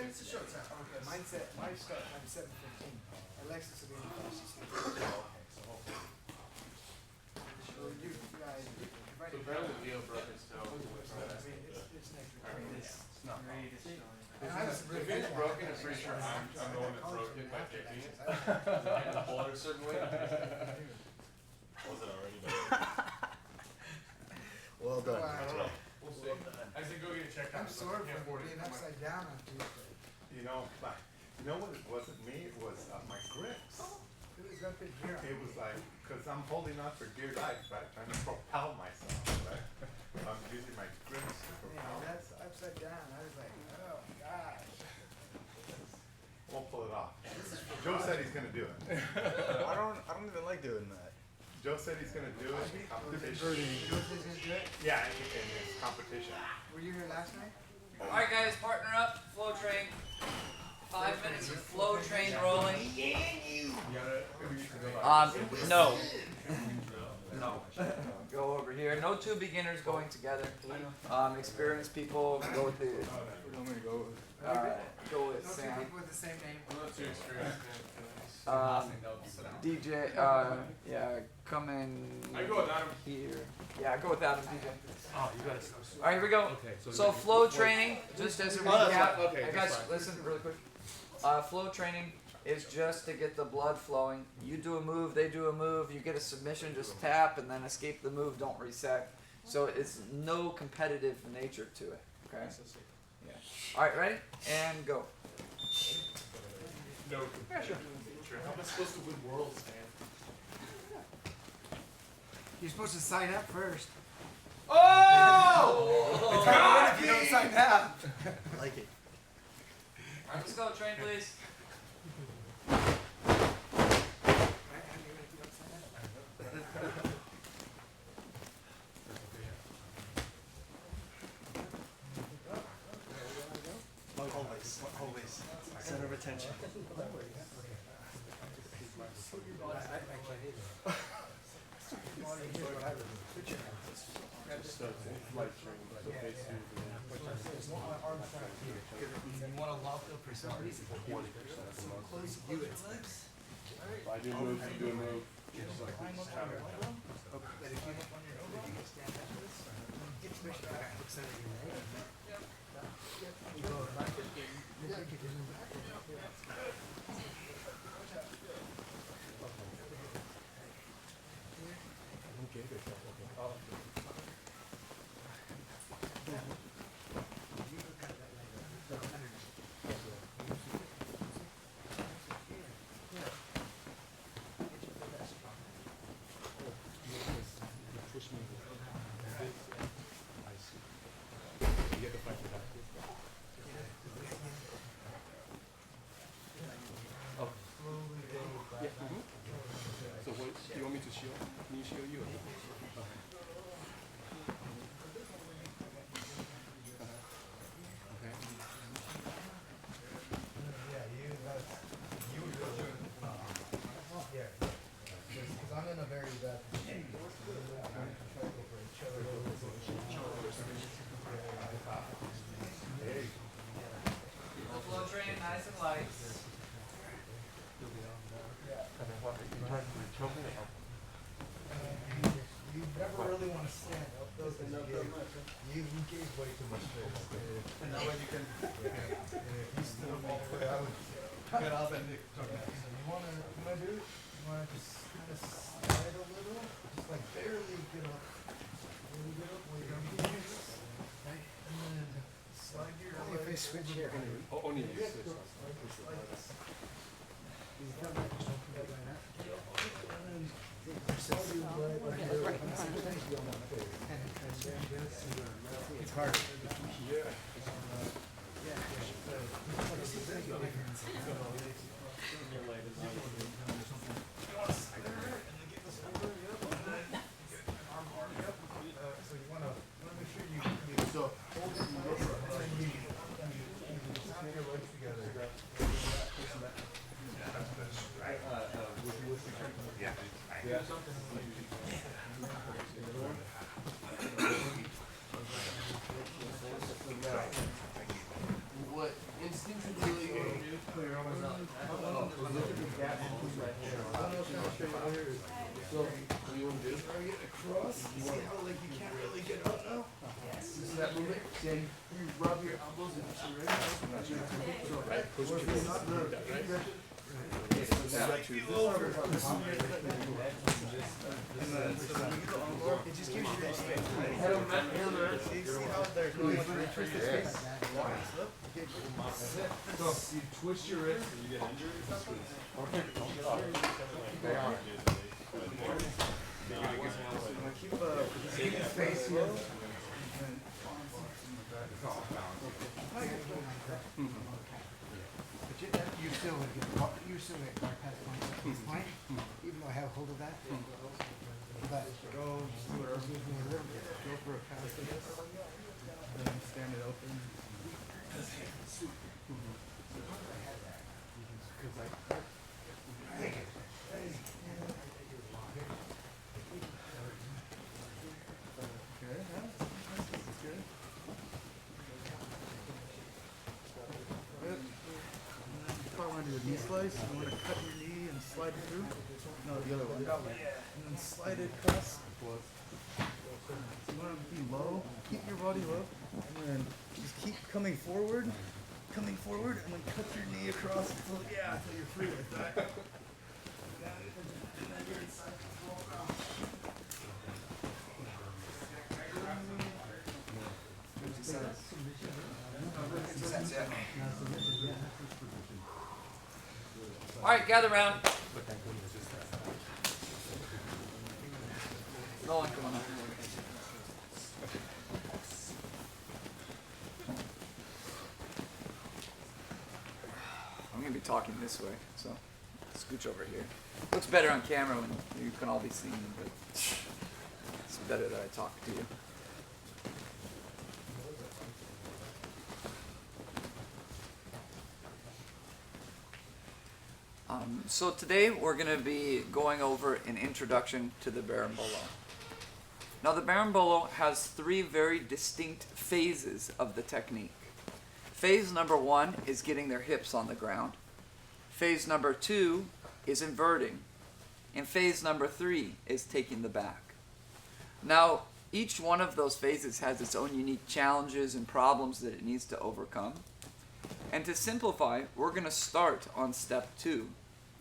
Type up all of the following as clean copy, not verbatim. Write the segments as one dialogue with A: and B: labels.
A: It's a short time.
B: Okay, mine start time 7:15. Alexis will be in the fastest. So you guys,
C: So Brennan and Leo broke his toe.
B: it's next week.
A: It's not
B: And I was
C: If it's broken, I'm pretty sure I'm the one that broke it by kicking it. And pull it a certain way.
D: Was it already done?
E: Well done.
C: I don't know. We'll see. I said go get it checked out.
B: I'm sore from being upside down on Tuesday.
F: You know what? It wasn't me. It was my grips.
B: It was up in here.
F: It was like, because I'm holding on for dear life, right? Trying to propel myself, right? I'm using my grips to
B: Yeah,
F: propel
B: that's
F: myself.
B: upside down. I was like, oh gosh.
F: Won't pull it off. Joe said he's gonna do it.
E: I don't even like doing that.
F: Joe said he's gonna do it. Competition.
B: Joe says he's good.
F: Yeah, in his competition.
B: Were you here last night?
A: Alright guys, partner up, flow train. 5 minutes of flow train rolling. No. No. Go over here. No two beginners going together. Experienced people go with the
E: I'm gonna go.
B: No
A: go with
B: two
A: Sam.
B: people with the same name.
C: I'm not too experienced.
A: DJ, yeah, come in
C: I go with Adam.
A: here. Yeah, go with Adam, DJ.
D: Oh, you gotta.
A: Alright, here we go.
D: Okay,
A: So flow training, just as a
D: Oh, that's
A: recap.
D: fine. Okay,
A: Hey,
D: that's
A: guys,
D: fine.
A: listen really quick. Flow training is just to get the blood flowing. You do a move, they do a move, you get a submission, just tap and then escape the move, don't reset. So it's no competitive nature to it. Okay? Yeah. Alright, ready? And go.
C: No.
A: Yeah, sure.
C: How am I supposed to win worlds, man?
B: You're supposed to sign up first.
A: Oh!
B: It's hard if you don't sign up.
E: I like it.
A: Alright, let's go, train please.
E: Always. Center of attention.
D: You want to lock up for some reason. 20% of the muscle. You it. If I do move, you do a move. Just like we just have it.
B: But if you stand up to this, especially if I put center of your leg, you go back again, you can just move back.
D: Okay, good. Push me. I see. You get the fight for that. Oh. Yeah. So what, do you want me to show? Can you show you? Okay.
E: Because I'm in a very bad position.
A: The flow train, nice and light.
E: You never really want to stand up though, you gave way too much space. And that way you can, if you stood up all the way, I would get up and so you want to do it? You want to just kind of slide a little, just like barely get up. Barely get up where you're going to use, right? And then slide your
B: Only if I switch here.
D: Only you.
B: It's hard.
D: Yeah.
B: So you want to make sure you hold it and then you snap your legs together.
F: Yeah.
B: Across. See how like you can't really get out now? Yes. This is that movement? Yeah, you rub your elbows into your ribs. Push it just gives you that space. You see how they're going for space?
D: So you twist your wrist and you get injured.
B: Keep the space here. But you still would get bypass points at this point, even though I have hold of that. But go for a pass. Stand it open. Knee slice, you want to cut your knee and slide it through? No, the other one. And then slide it across. You want to be low, keep your body low, and then just keep coming forward, and then cut your knee across until, until you're free like that. And then you're inside the floor now.
A: All right, gather round. No one, come on up. I'm gonna be talking this way, so scooch over here. Looks better on camera when you can all be seen, but it's better that I talk to you. So today we're going to be going over an introduction to the Berimbolo. Now the Berimbolo has three very distinct phases of the technique. Phase number 1 is getting their hips on the ground. Phase number 2 is inverting. And phase number 3 is taking the back. Now each one of those phases has its own unique challenges and problems that it needs to overcome. And to simplify, we're going to start on step 2.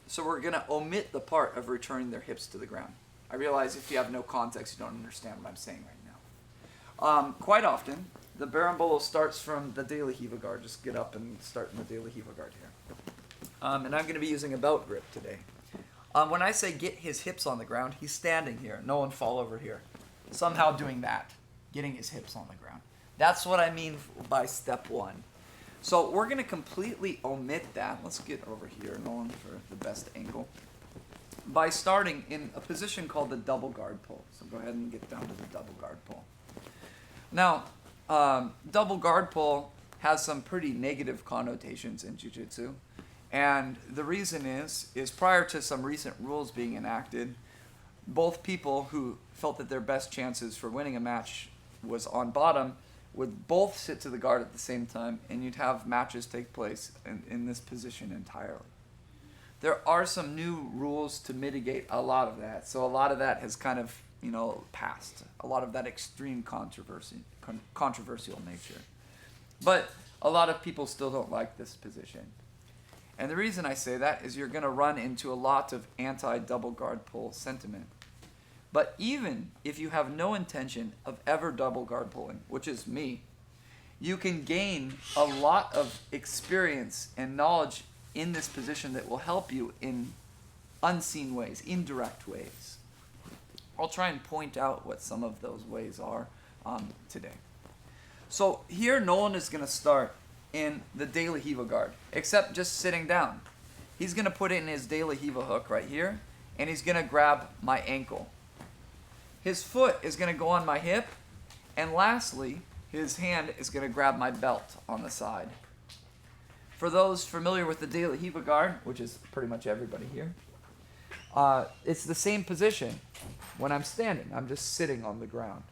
A: So we're going to omit the part of returning their hips to the ground. I realize if you have no context, you don't understand what I'm saying right now. Quite often, the Berimbolo starts from the De La Riva guard. Just get up and start in the De La Riva guard here. And I'm going to be using a belt grip today. When I say get his hips on the ground, he's standing here. No one fall over here. Somehow doing that, getting his hips on the ground. That's what I mean by step 1. So we're going to completely omit that. Let's get over here, Nolan, for the best angle. By starting in a position called the double guard pull. So go ahead and get down to the double guard pull. Now, double guard pull has some pretty negative connotations in Jiu-Jitsu. And the reason is prior to some recent rules being enacted, both people who felt that their best chances for winning a match was on bottom would both sit to the guard at the same time, and you'd have matches take place in this position entirely. There are some new rules to mitigate a lot of that, so a lot of that has kind of, passed. A lot of that extreme controversial nature. But a lot of people still don't like this position. And the reason I say that is you're going to run into a lot of anti-double guard pull sentiment. But even if you have no intention of ever double guard pulling, which is me, you can gain a lot of experience and knowledge in this position that will help you in unseen ways, indirect ways. I'll try and point out what some of those ways are today. So here Nolan is going to start in the De La Riva guard, except just sitting down. He's going to put in his De La Riva hook right here, and he's going to grab my ankle. His foot is going to go on my hip, and lastly, his hand is going to grab my belt on the side. For those familiar with the De La Riva guard, which is pretty much everybody here, it's the same position when I'm standing. I'm just sitting on the ground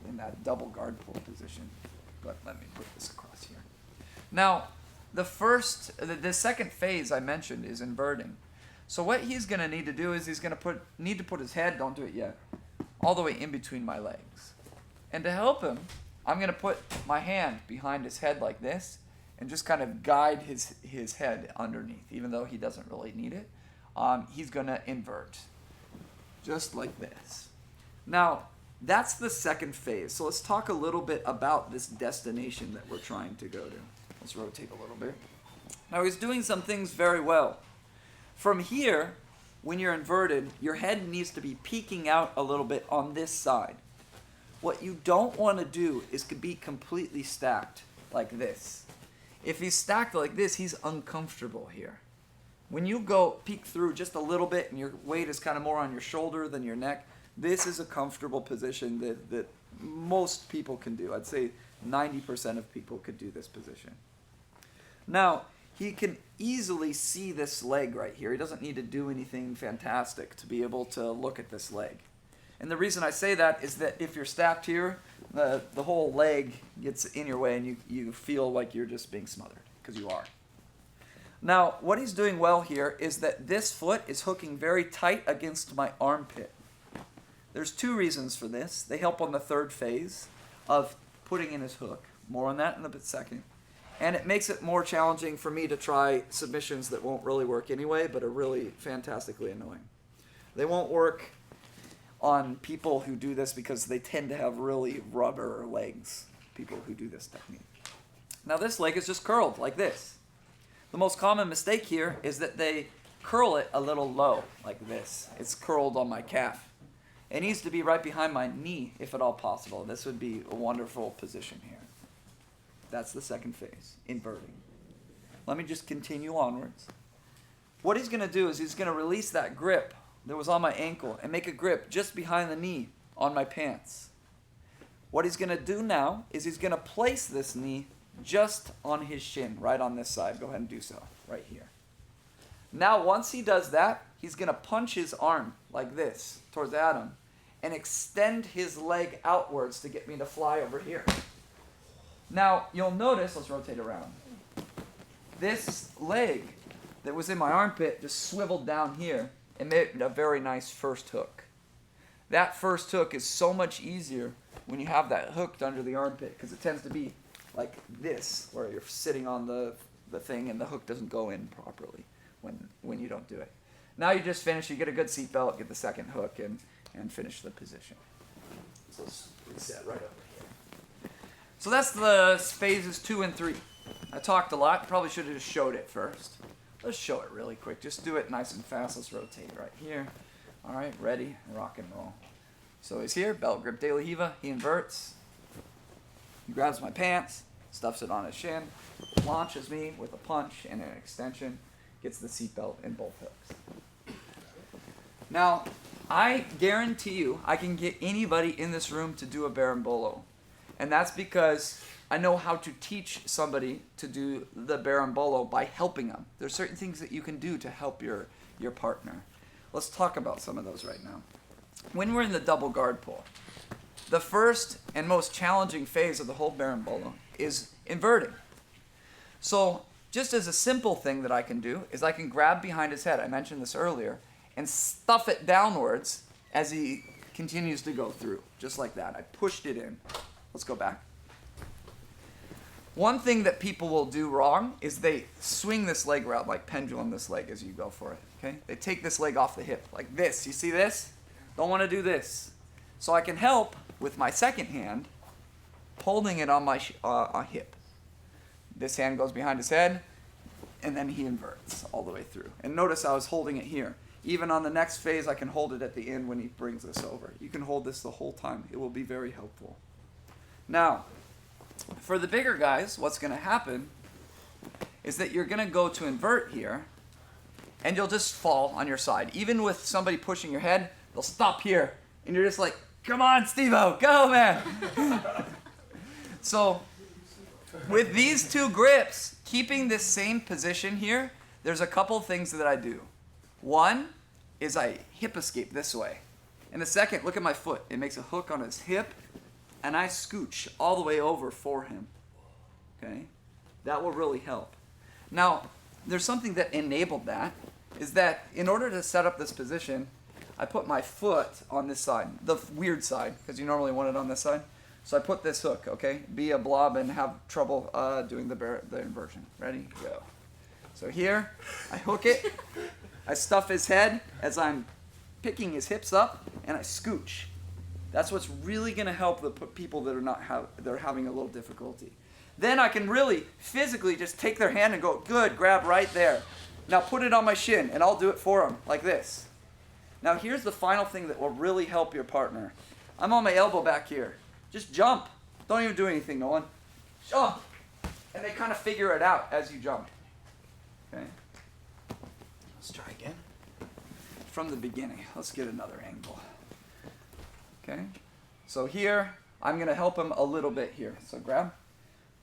A: in that double guard pull position. But let me put this across here. Now, the second phase I mentioned is inverting. So what he's going to need to do is he's going to need to put his head, don't do it yet, all the way in between my legs. And to help him, I'm going to put my hand behind his head like this and just kind of guide his head underneath, even though he doesn't really need it. He's going to invert, just like this. Now, that's the second phase. So let's talk a little bit about this destination that we're trying to go to. Let's rotate a little bit. Now, he's doing some things very well. From here, when you're inverted, your head needs to be peeking out a little bit on this side. What you don't want to do is to be completely stacked like this. If he's stacked like this, he's uncomfortable here. When you go peek through just a little bit and your weight is kind of more on your shoulder than your neck, this is a comfortable position that most people can do. I'd say 90% of people could do this position. Now, he can easily see this leg right here. He doesn't need to do anything fantastic to be able to look at this leg. And the reason I say that is that if you're stacked here, the whole leg gets in your way and you feel like you're just being smothered, because you are. Now, what he's doing well here is that this foot is hooking very tight against my armpit. There's two reasons for this. They help on the third phase of putting in his hook. More on that in a second. And it makes it more challenging for me to try submissions that won't really work anyway, but are really fantastically annoying. They won't work on people who do this because they tend to have really rubber legs, people who do this technique. Now this leg is just curled like this. The most common mistake here is that they curl it a little low, like this. It's curled on my calf. It needs to be right behind my knee, if at all possible. This would be a wonderful position here. That's the second phase, inverting. Let me just continue onwards. What he's going to do is he's going to release that grip that was on my ankle and make a grip just behind the knee on my pants. What he's going to do now is he's going to place this knee just on his shin, right on this side. Go ahead and do so, right here. Now, once he does that, he's going to punch his arm like this towards Adam and extend his leg outwards to get me to fly over here. Now, you'll notice, let's rotate around. This leg that was in my armpit just swiveled down here and made a very nice first hook. That first hook is so much easier when you have that hooked under the armpit, because it tends to be like this, where you're sitting on the thing and the hook doesn't go in properly when you don't do it. Now you just finish, you get a good seat belt, get the second hook, and finish the position. So let's reset right over here. So that's the phases 2 and 3. I talked a lot, probably should have just showed it first. Let's show it really quick. Just do it nice and fast. Let's rotate right here. All right, ready, rock and roll. So he's here, belt grip de la Hiva. He inverts. He grabs my pants, stuffs it on his shin, launches me with a punch and an extension, gets the seatbelt in both hooks. Now, I guarantee you I can get anybody in this room to do a Berimbolo. And that's because I know how to teach somebody to do the Berimbolo by helping them. There's certain things that you can do to help your partner. Let's talk about some of those right now. When we're in the double guard pull, the first and most challenging phase of the whole Berimbolo is inverting. So just as a simple thing that I can do is I can grab behind his head, I mentioned this earlier, and stuff it downwards as he continues to go through, just like that. I pushed it in. Let's go back. One thing that people will do wrong is they swing this leg around, like pendulum this leg as you go for it. Okay? They take this leg off the hip, like this. You see this? Don't want to do this. So I can help with my second hand, holding it on my hip. This hand goes behind his head, and then he inverts all the way through. And notice I was holding it here. Even on the next phase, I can hold it at the end when he brings this over. You can hold this the whole time. It will be very helpful. Now, for the bigger guys, what's going to happen is that you're going to go to invert here, and you'll just fall on your side. Even with somebody pushing your head, they'll stop here, and you're just like, come on, Steve-O, go, man. So with these two grips, keeping this same position here, there's a couple things that I do. One is I hip escape this way. And the second, look at my foot. It makes a hook on his hip, and I scooch all the way over for him. Okay? That will really help. Now, there's something that enabled that, is that in order to set up this position, I put my foot on this side, the weird side, because you normally want it on this side. So I put this hook, okay? Be a blob and have trouble doing the inversion. Ready? Go. So here, I hook it. I stuff his head as I'm picking his hips up, and I scooch. That's what's really going to help the people that are having a little difficulty. Then I can really physically just take their hand and go, good, grab right there. Now put it on my shin, and I'll do it for them, like this. Now here's the final thing that will really help your partner. I'm on my elbow back here. Just jump. Don't even do anything, Nolan. Jump. And they kind of figure it out as you jump. Okay? Let's try again. From the beginning. Let's get another angle. Okay? So here, I'm going to help him a little bit here. So grab.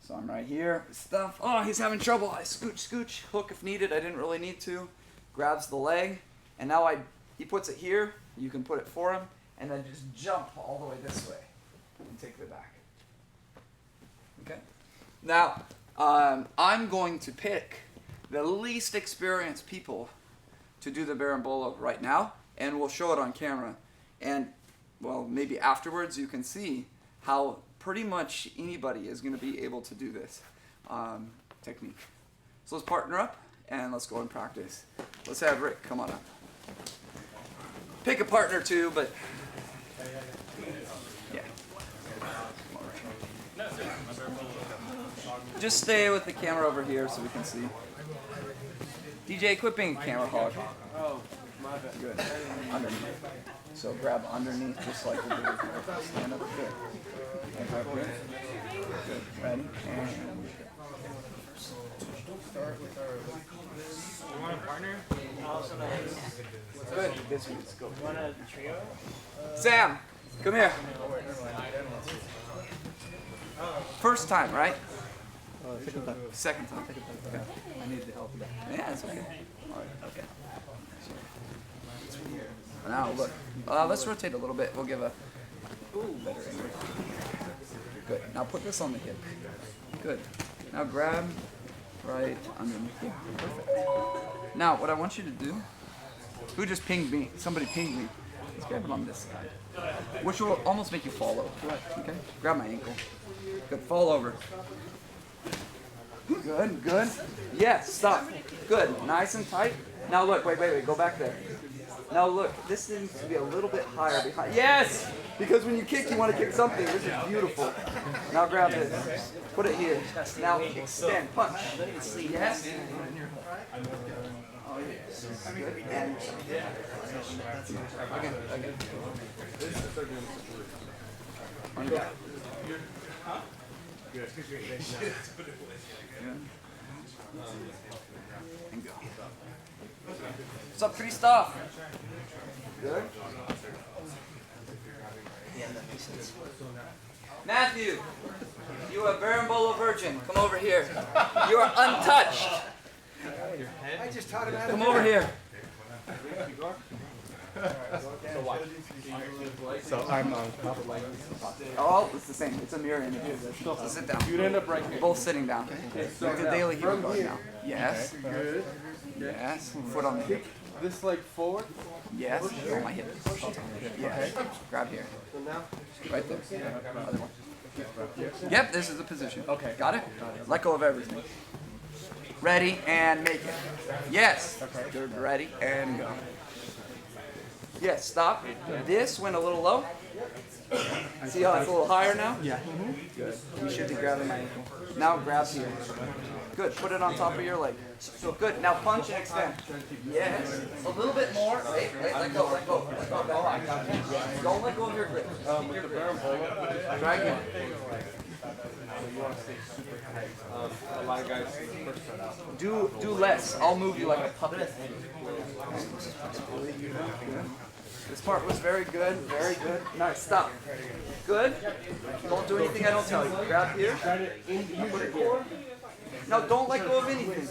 A: So I'm right here. Stuff. Oh, he's having trouble. I scooch, scooch. Hook if needed. I didn't really need to. Grabs the leg. And now he puts it here. You can put it for him. And then just jump all the way this way. And take it back. Okay? Now, I'm going to pick the least experienced people to do the Berimbolo right now. And we'll show it on camera. And, well, maybe afterwards you can see how pretty much anybody is going to be able to do this technique. So let's partner up and let's go and practice. Let's have Rick come on up. Pick a partner too, but yeah. Just stay with the camera over here so we can see. DJ, quit being a camera hog.
D: Oh, my bad.
A: Good. Underneath. So grab underneath just like we did. Stand up good. And grab here. Good. Ready? And
B: Start with our.
G: You want a partner? Also,
A: good. This week's go.
G: you want a trio?
A: Sam, come here. First time, right?
B: Second time.
A: Second time. Okay. I need the help. Yeah, it's okay. All right. Okay. Now look. Let's rotate a little bit. We'll give a better angle. Good. Now put this on the hip. Good. Now grab right underneath. Yeah, perfect. Now what I want you to do. Who just pinged me? Somebody pinged me. Let's grab it on this side, which will almost make you fall over. Okay. Grab my ankle. Good. Fall over. Good. Good. Yes. Stop. Good. Nice and tight. Now look. Wait. Go back there. Now look, this needs to be a little bit higher behind. Yes! Because when you kick, you want to kick something. This is beautiful. Now grab this. Put it here. Now extend. Punch. Yes? Oh, yes. Good. And again. On your back. Good. And go. What's up, Christoph? Good. Matthew, you are Berimbolo virgin. Come over here. You are untouched.
E: I just taught him how to
A: Come over here.
D: So I'm on top of like
A: Oh, it's the same. It's a mirror image. So sit down.
D: you'd end up right here.
A: Both sitting down.
D: So
A: Like a daily hero guard now. Yes.
D: Good.
A: Yes. Foot on the hip.
D: This leg forward.
A: Yes. On my hip. Yes. Grab here. Right there. Other one. Yep, this is the position.
D: Okay.
A: Got it? Let go of everything. Ready and make it. Yes. Good. Ready and go. Yes, stop. This went a little low. See how it's a little higher now?
B: Yeah.
A: Good. You should be grabbing my ankle. Now grab here. Good. Put it on top of your leg. Good. Now punch and extend. Yes. A little bit more. Wait. Let go. Let go. Let go. Don't let go of your grip. Keep your grip. Try again.
D: You want to stay super tight. A lot of guys first start out.
A: Do less. I'll move you like a puppet. This part was very good. Very good. Nice. Stop. Good. Don't do anything I don't tell you. Grab here. Put it here. No, don't let go of anything.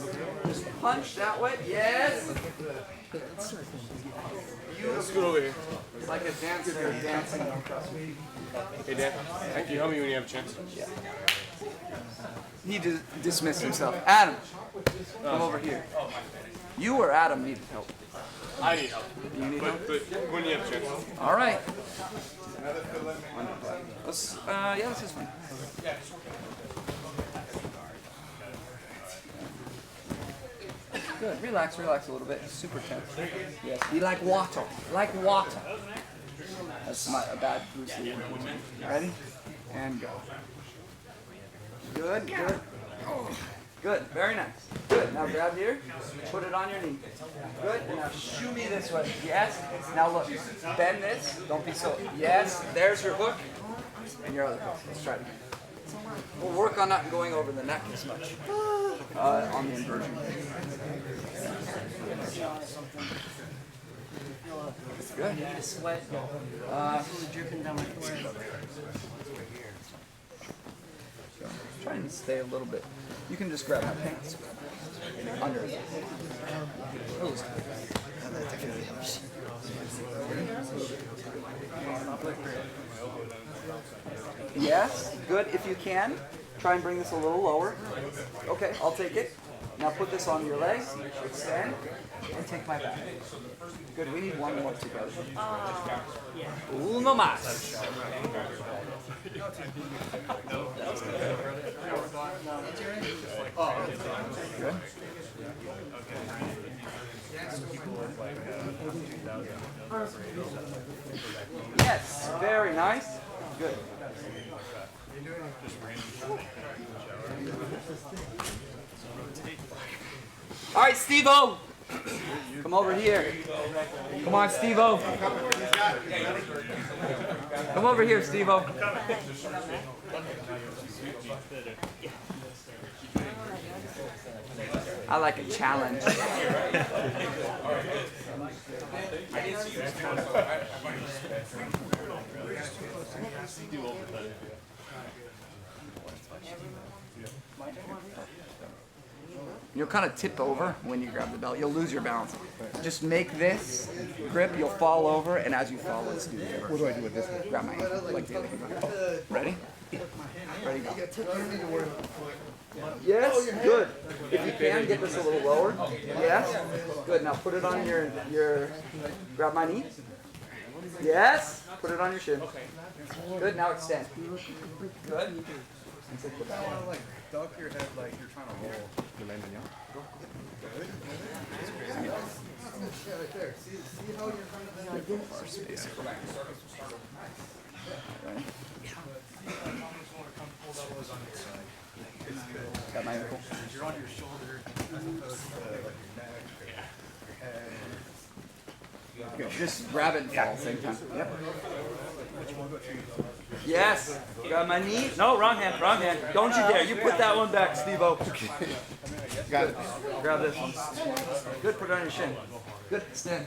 A: Just punch that way. Yes.
D: Let's go over here.
A: It's like a dancer dancing.
D: Hey Dan, can you help me when you have a chance?
A: Yeah. He dismissed himself. Adam, come over here. You or Adam needed help.
C: I need help.
A: You need help?
C: But when you have a chance.
A: All right. Let's, yeah, this is fine. Good. Relax a little bit. Super tense. Yes. Be like water. Like water. That's a bad Bruce Lee. Ready? And go. Good. Good. Very nice. Good. Now grab here. Put it on your knee. Good. And now shoo me this way. Yes. Now look. Bend this. Don't be so. Yes. There's your hook. And your other hook. Let's try it again. We'll work on not going over the neck as much on the inversion. Good.
G: You need to sweat. Dripping down my forehead.
A: Try and stay a little bit. You can just grab my pants. Under. Yes, good. If you can, try and bring this a little lower. Okay, I'll take it. Now put this on your legs, extend, and take my back. Good, we need one more together. Uno más. Good. Yes, very nice. Good. All right, Steve-O. Come over here. Come on, Steve-O. Come over here, Steve-O. I like a challenge. You'll kind of tip over when you grab the belt. You'll lose your balance. Just make this grip. You'll fall over, and as you fall, let's do the reverse. What do I do with this one? Grab my ankle, like the other hand. Ready? Ready, go. Yes, good. If you can, get this a little lower. Yes, good. Now put it on your grab my knee. Yes, put it on your shin. Good, now extend. Good. And sit the back.
B: Like duck your head like you're trying to roll. Yeah, right there. See how you're trying to
A: Ready? Got my ankle.
B: You're on your shoulder as opposed to like your neck, your head.
A: Good. Just grab it and fall at the same time. Yep. Yes. Grab my knee. No, wrong hand. Wrong hand. Don't you dare. You put that one back, Steve-O. Got it. Grab this one. Good. Put it on your shin. Good. Stand.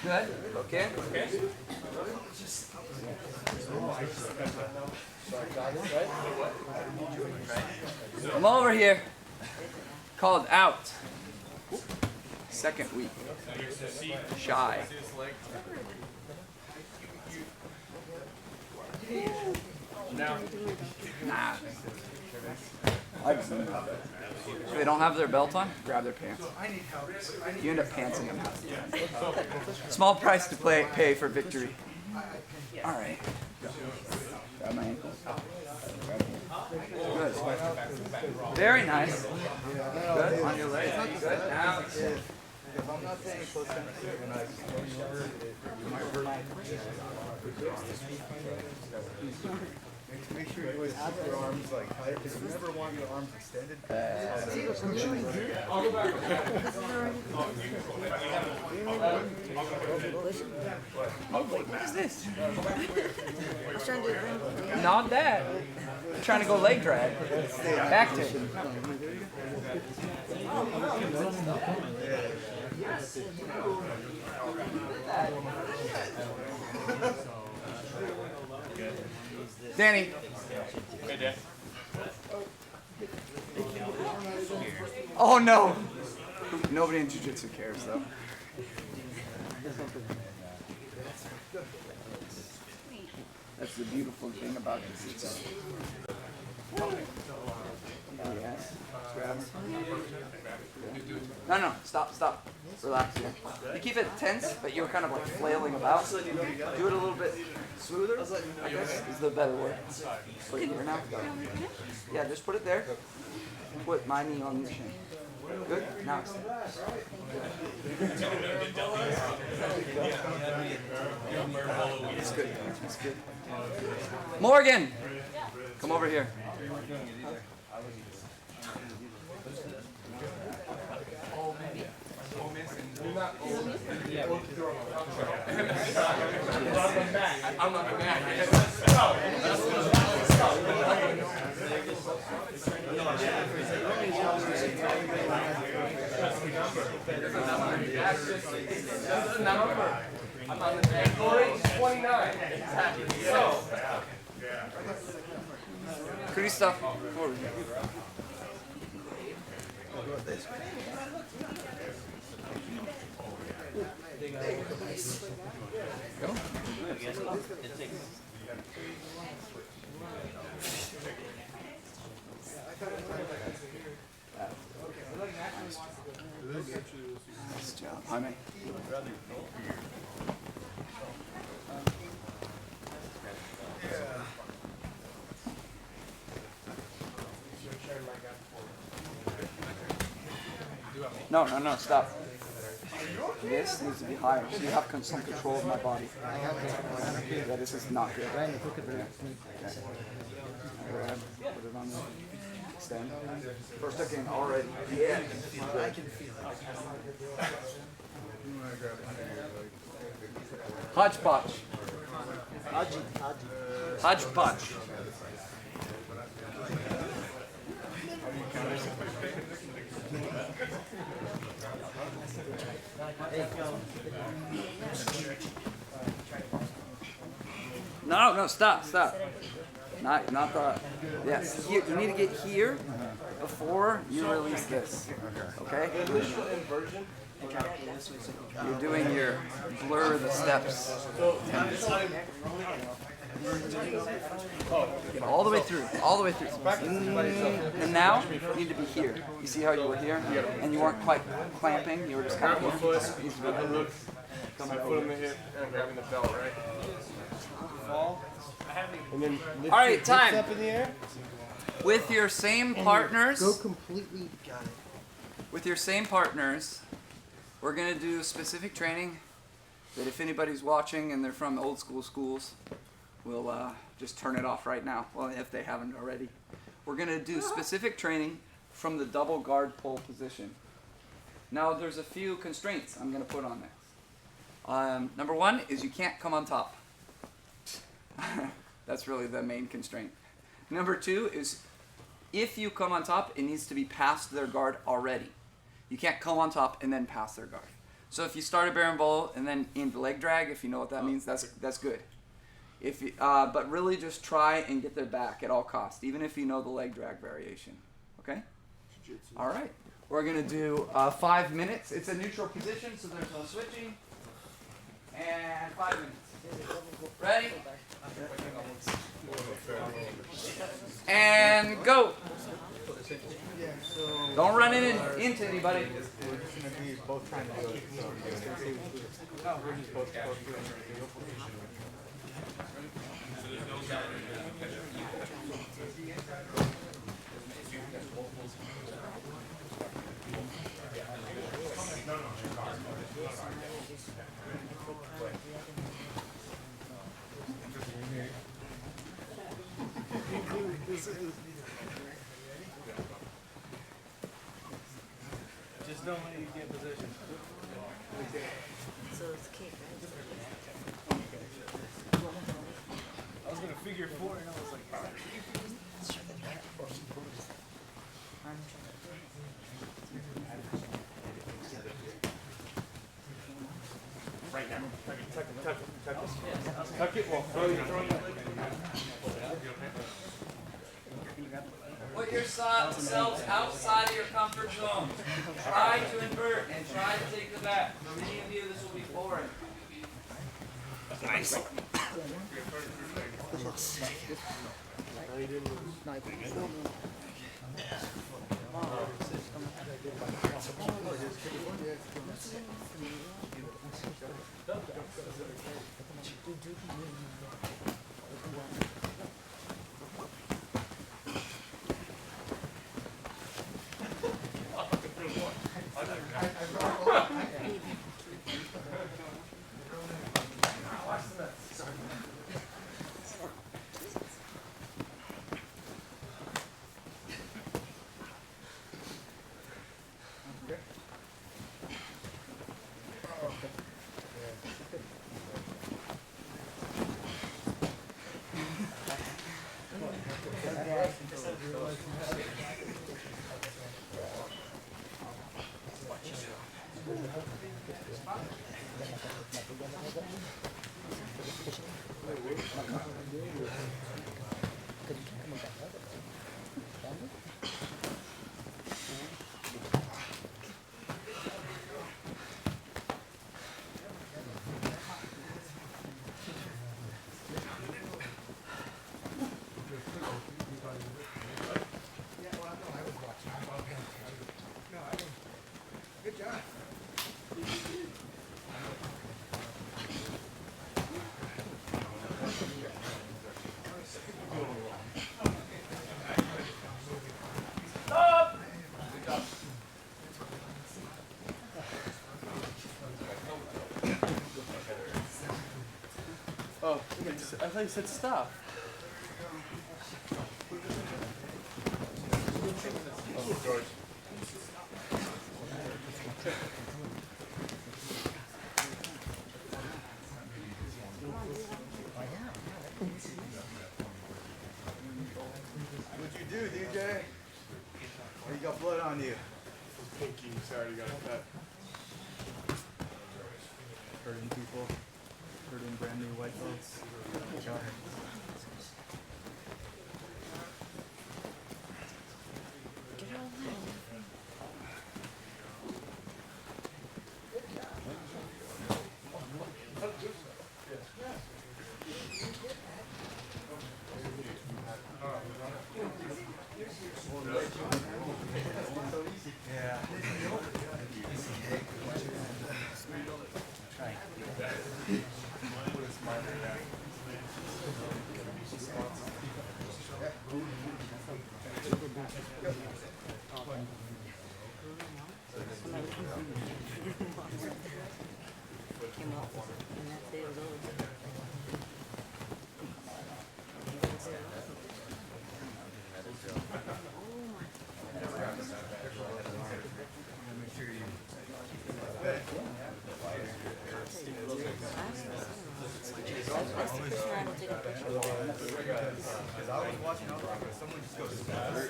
A: Good. Okay. Come over here. Called out. Second week. Shy. Nah. If they don't have their belt on, grab their pants. You end up pantsing them out. Small price to pay for victory. All right. Grab my ankle. Good. Very nice. Good. On your leg. Good. Now.
B: If I'm not paying close attention and I throw you over, you might hurt my Make sure you always keep your arms like tight because you never want your arms extended.
A: Oh, wait, what is this?
H: I was trying to do Berimbolo.
A: Not that. I'm trying to go leg drag. Back to. Danny.
C: Hey, Dad.
A: Oh no. Nobody in Jiu-Jitsu cares though. That's the beautiful thing about Jiu-Jitsu. Yes. No, no, stop. Relax here. You keep it tense, but you're kind of like flailing about. Do it a little bit smoother, I guess is the better word. Put it here now. Yeah, just put it there. Put my knee on your shin. Good? Now extend. It's good. It's good. Morgan! Come over here.
D: I'm on the back. I'm on the back. 29. So.
A: Christoph, forward. Go. Nice job. Hi, mate. No, stop. This needs to be higher, so you have some control of my body. Yeah, this is not good. Okay. Go ahead, put it on there. Extend. First again, already. Yeah. I can feel it. Hodgepodge. Hodgepodge. No, stop. Not the, yes, here, you need to get here before you release this, okay? You're doing your blur the steps. All the way through. And now, you need to be here. You see how you were here? And you weren't quite clamping, you were just kind of here.
D: My foot in the hip and grabbing the belt, right? Fall. And then lift
A: All right,
D: your hips
A: time.
D: up in the air.
A: With your same partners,
E: Go completely. Got it.
A: with your same partners, we're gonna do specific training that if anybody's watching and they're from old school schools, we'll just turn it off right now. Well, if they haven't already. We're gonna do specific training from the double guard pull position. Now there's a few constraints I'm gonna put on this. Number one is you can't come on top. That's really the main constraint. Number two is if you come on top, it needs to be past their guard already. You can't come on top and then pass their guard. So if you start a Berimbolo and then into leg drag, if you know what that means, that's good. If you, but really just try and get their back at all costs, even if you know the leg drag variation. Okay? Jiu-Jitsu. All right. We're going to do 5 minutes. It's a neutral position, so there's no switching. And 5 minutes. Ready? And go. Don't run into anybody.
F: We're just gonna be both trying to do it. No, we're just both doing it.
D: Just don't let you get position.
H: So it's kick,
D: I was gonna figure 4 and I was like,
F: Right now. Tuck it while throwing your leg.
A: Put yourselves outside of your comfort zone. Try to invert and try to take the back. For many of you, this will be foreign. Nice.
D: Oh, I thought you said stop.
C: Oh, George.
B: What'd you do, DJ? Oh, you got blood on you.
D: Pinky, sorry, you got a cut.
B: Hurting people. Hurting brand new white belts.
H: Came up, and that day was over.
B: Because I was watching, I was like, someone just goes spaz.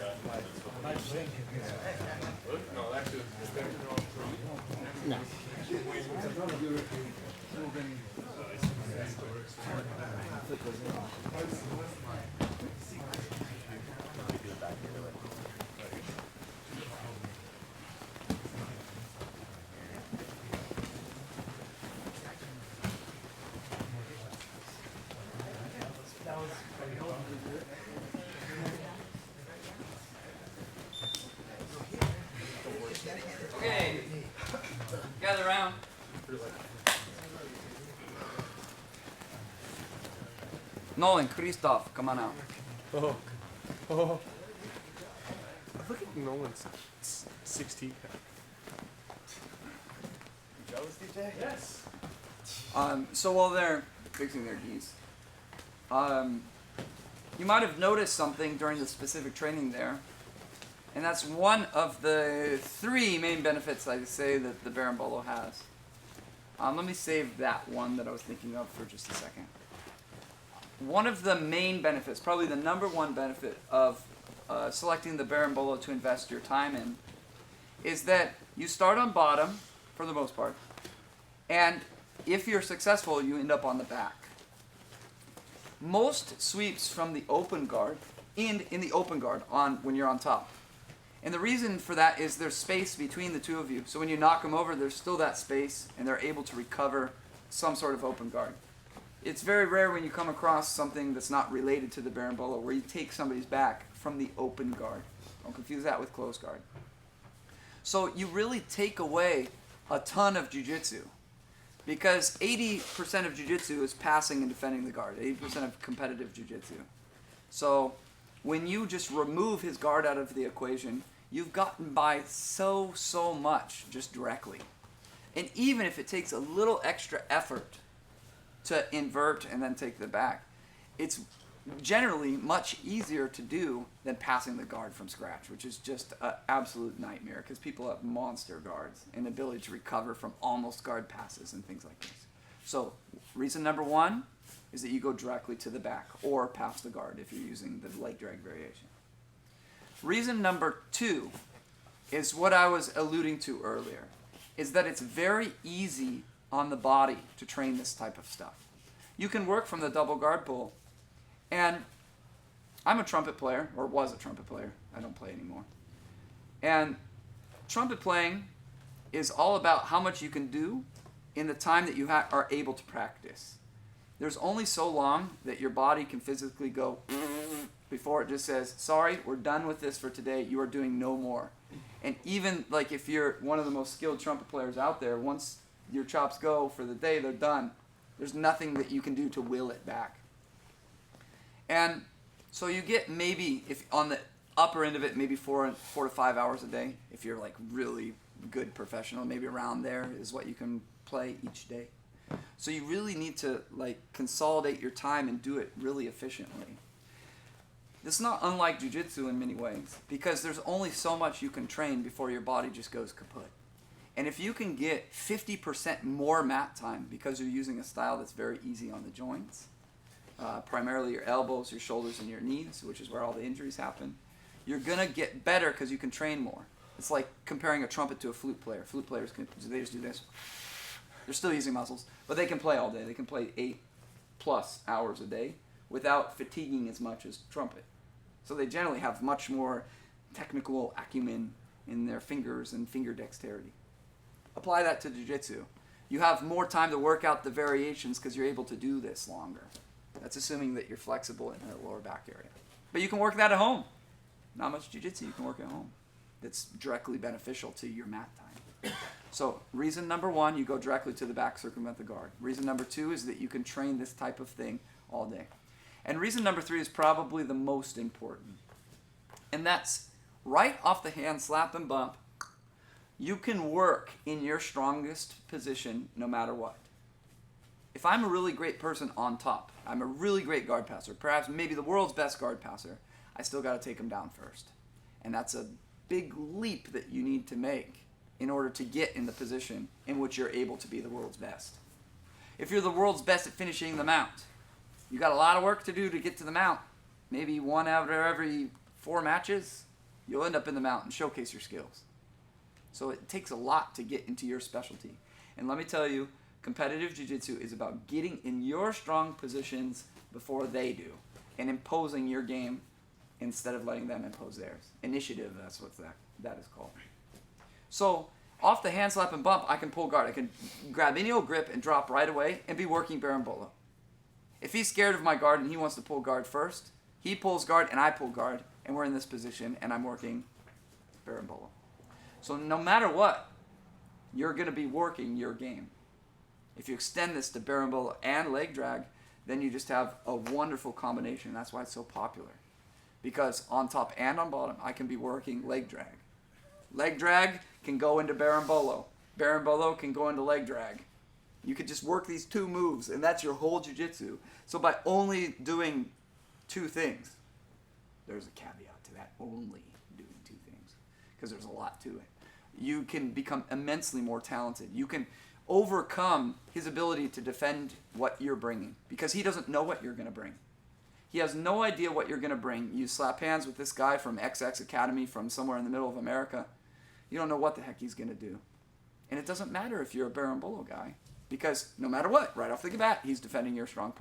C: No, actually,
H: No.
A: Okay, gather around. Nolan, Christoph, come on out.
D: Oh. Oh. Look at Nolan's 16.
B: You jealous, DJ?
D: Yes.
A: So while they're fixing their geese, you might have noticed something during the specific training there, and that's one of the three main benefits I say that the Berimbolo has. Let me save that one that I was thinking of for just a second. One of the main benefits, probably the number one benefit of selecting the Berimbolo to invest your time in, is that you start on bottom, for the most part, and if you're successful, you end up on the back. Most sweeps from the open guard end in the open guard on when you're on top. And the reason for that is there's space between the two of you. So when you knock them over, there's still that space, and they're able to recover some sort of open guard. it's very rare when you come across something that's not related to the Berimbolo where you take somebody's back from the open guard. Don't confuse that with closed guard. So you really take away a ton of jiu-jitsu because 80% of jiu-jitsu is passing and defending the guard, 80% of competitive jiu-jitsu. So when you just remove his guard out of the equation, you've gotten by so much just directly. And even if it takes a little extra effort to invert and then take the back, it's generally much easier to do than passing the guard from scratch, which is just an absolute nightmare because people have monster guards and ability to recover from almost guard passes and things like this. So reason number one is that you go directly to the back or pass the guard if you're using the leg drag variation. Reason number two is what I was alluding to earlier, is that it's very easy on the body to train this type of stuff. You can work from the double guard pull, and I'm a trumpet player, or was a trumpet player. I don't play anymore. And trumpet playing is all about how much you can do in the time that you are able to practice. There's only so long that your body can physically go before it just says, sorry, we're done with this for today. You are doing no more. And even like if you're one of the most skilled trumpet players out there, once your chops go for the day, they're done. There's nothing that you can do to will it back. And so you get maybe, if on the upper end of it, maybe 4 to 5 hours a day. If you're like really good professional, maybe around there is what you can play each day. So you really need to like consolidate your time and do it really efficiently. This is not unlike jiu-jitsu in many ways because there's only so much you can train before your body just goes kaput. And if you can get 50% more mat time because you're using a style that's very easy on the joints, primarily your elbows, your shoulders, and your knees, which is where all the injuries happen, you're going to get better because you can train more. It's like comparing a trumpet to a flute player. Flute players, they just do this. They're still using muscles, but they can play all day. They can play 8+ hours a day without fatiguing as much as trumpet. So they generally have much more technical acumen in their fingers and finger dexterity. Apply that to jiu-jitsu. You have more time to work out the variations because you're able to do this longer. That's assuming that you're flexible in the lower back area. But you can work that at home. Not much jiu-jitsu you can work at home that's directly beneficial to your mat time. So reason number one, you go directly to the back, circumvent the guard. Reason number two is that you can train this type of thing all day. And reason number three is probably the most important. And that's right off the hand, slap and bump. You can work in your strongest position no matter what. If I'm a really great person on top, I'm a really great guard passer, perhaps maybe the world's best guard passer, I still got to take him down first. And that's a big leap that you need to make in order to get in the position in which you're able to be the world's best. If you're the world's best at finishing the mount, you got a lot of work to do to get to the mount. Maybe one out of every 4 matches, you'll end up in the mount and showcase your skills. So it takes a lot to get into your specialty. And let me tell you, competitive jiu-jitsu is about getting in your strong positions before they do and imposing your game instead of letting them impose theirs. Initiative, that's what that is called. So off the hand slap and bump, I can pull guard. I can grab any old grip and drop right away and be working Berimbolo. If he's scared of my guard and he wants to pull guard first, he pulls guard and I pull guard, and we're in this position and I'm working Berimbolo. So no matter what, you're going to be working your game. If you extend this to Berimbolo and leg drag, then you just have a wonderful combination. That's why it's so popular. Because on top and on bottom, I can be working leg drag. Leg drag can go into Berimbolo. Berimbolo can go into leg drag. You could just work these 2 moves, and that's your whole jiu-jitsu. So by only doing 2 things, there's a caveat to that, only doing 2 things, because there's a lot to it. You can become immensely more talented. You can overcome his ability to defend what you're bringing, because he doesn't know what you're going to bring. He has no idea what you're going to bring. You slap hands with this guy from XX Academy from somewhere in the middle of America. You don't know what the heck he's going to do. And it doesn't matter if you're a Berimbolo guy, because no matter what, right off the bat, he's defending your strong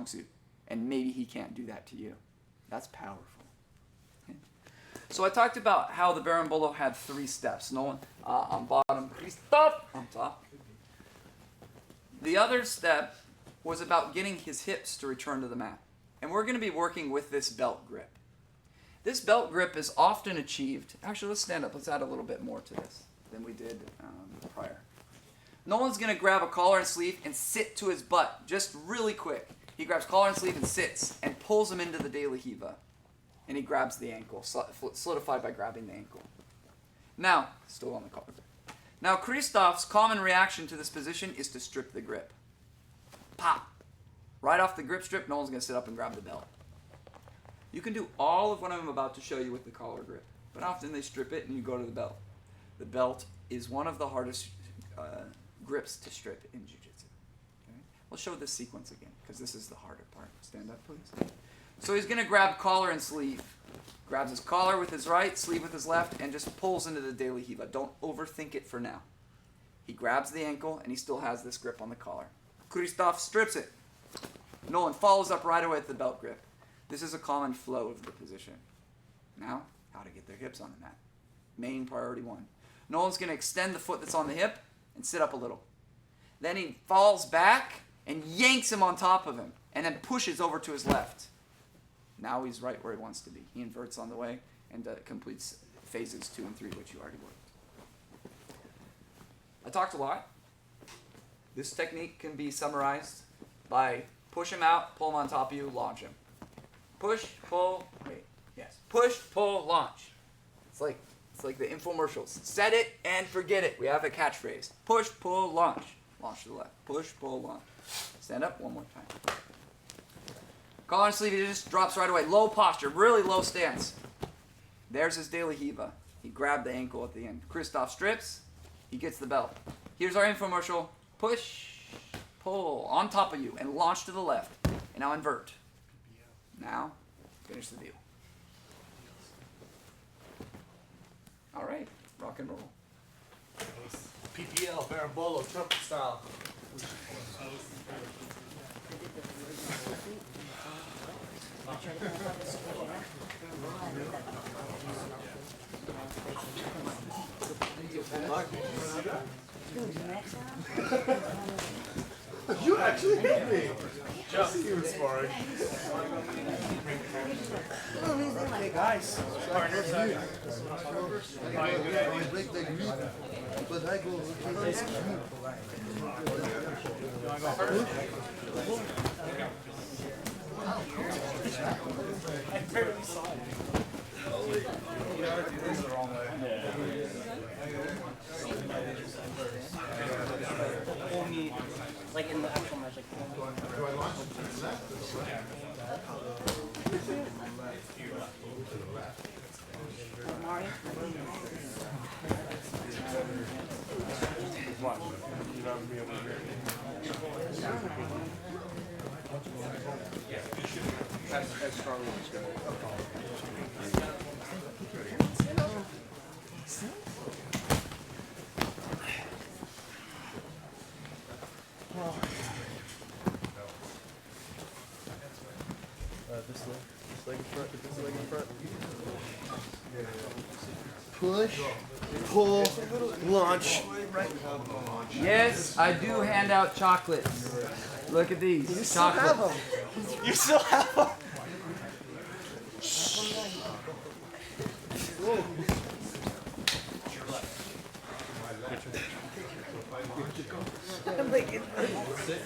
A: suit. And maybe he can't do that to you. That's powerful. Okay. So I talked about how the Berimbolo had 3 steps. Nolan, on bottom, stop, on top. The other step was about getting his hips to return to the mat. And we're going to be working with this belt grip. This belt grip is often achieved. Actually, let's stand up. Let's add a little bit more to this than we did prior. Nolan's going to grab a collar and sleeve and sit to his butt, just really quick. He grabs collar and sleeve and sits and pulls him into the De La Hiva. And he grabs the ankle, solidified by grabbing the ankle. Now, still on the collar grip. Now, Christoph's common reaction to this position is to strip the grip. Pop! Right off the grip strip, Nolan's going to sit up and grab the belt. You can do all of what I'm about to show you with the collar grip, but often they strip it and you go to the belt. The belt is one of the hardest grips to strip in Jiu-Jitsu. Okay? We'll show this sequence again, because this is the harder part. Stand up, please. So he's going to grab collar and sleeve. Grabs his collar with his right, sleeve with his left, and just pulls into the De La Hiva. Don't overthink it for now. He grabs the ankle, and he still has this grip on the collar. Christoph strips it. Nolan follows up right away with the belt grip. This is a common flow of the position. Now, how to get their hips on the mat. Main priority one. Nolan's going to extend the foot that's on the hip and sit up a little. Then he falls back and yanks him on top of him, and then pushes over to his left. Now he's right where he wants to be. He inverts on the way and completes phases 2 and 3, which you already worked. I talked a lot. This technique can be summarized by push him out, pull him on top of you, launch him. Push, pull, push, pull, launch. It's like the infomercials. Set it and forget it. We have a catchphrase. Push, pull, launch. Launch to the left. Push, pull, launch. Stand up one more time. Collar and sleeve, he just drops right away. Low posture, really low stance. There's his De La Hiva. He grabbed the ankle at the end. Christoph strips. He gets the belt. Here's our infomercial. Push, pull, on top of you, and launch to the left. And now invert. Now, finish the deal. All right, rock and roll.
D: PPL, Berimbolo, trumpet style.
E: You actually hit me. Just see you in sparring.
B: Hey guys, I break the grip, but I go
G: Pull me, like in the actual match, like Mario?
D: Watch. You know, be able to hear it. As strongly as you can.
B: this leg in front, this leg in front. Push, pull, launch.
A: Yes, I do hand out chocolates. Look at these. Chocolates.
B: You still have them.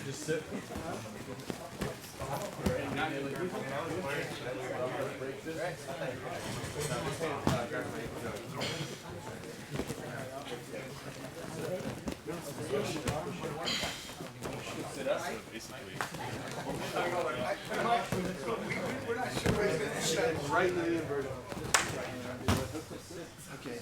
E: Just sit. Right in the inverted.
B: Okay.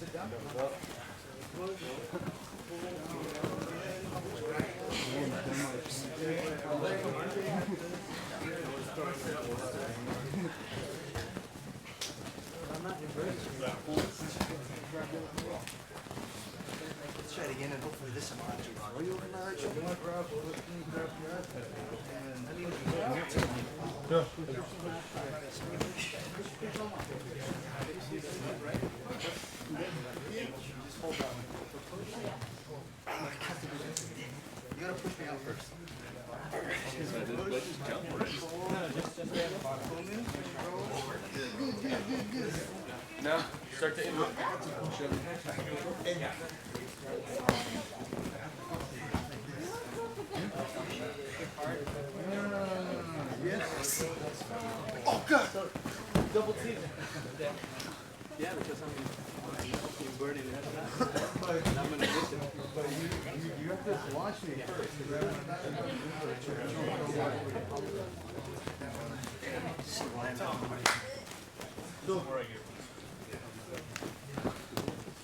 E: Let's try it again and hopefully this time I'll actually rock.
B: Are you looking at it? You want to grab your iPad?
E: You gotta push me out first.
C: Start to invert.
B: Yes. Oh God.
D: Double T. Yeah, because I'm burning it. And I'm gonna miss it.
B: But you have to launch me first.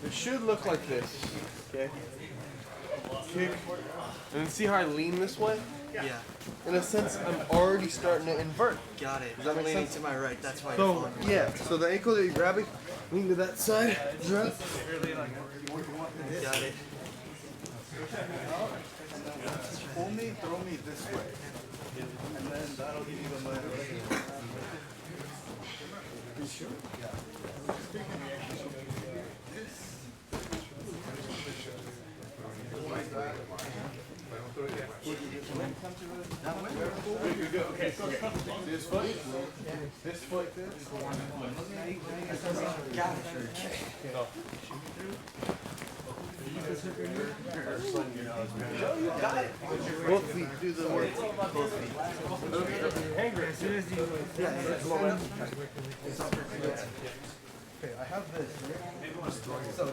D: It should look like this. Okay. Kick. And then see how I lean this way?
E: Yeah,
D: In a sense, I'm already starting to invert.
E: got it.
D: Does that
E: I'm
D: make
E: leaning
D: sense?
E: to my right. That's why.
D: So yeah, so the ankle that you're grabbing, lean to that side, drop.
E: Got it.
B: Pull me, throw me this way. And then that'll give you the leg. You sure?
D: This foot. This foot. Both feet do the work.
B: Okay, I have this. So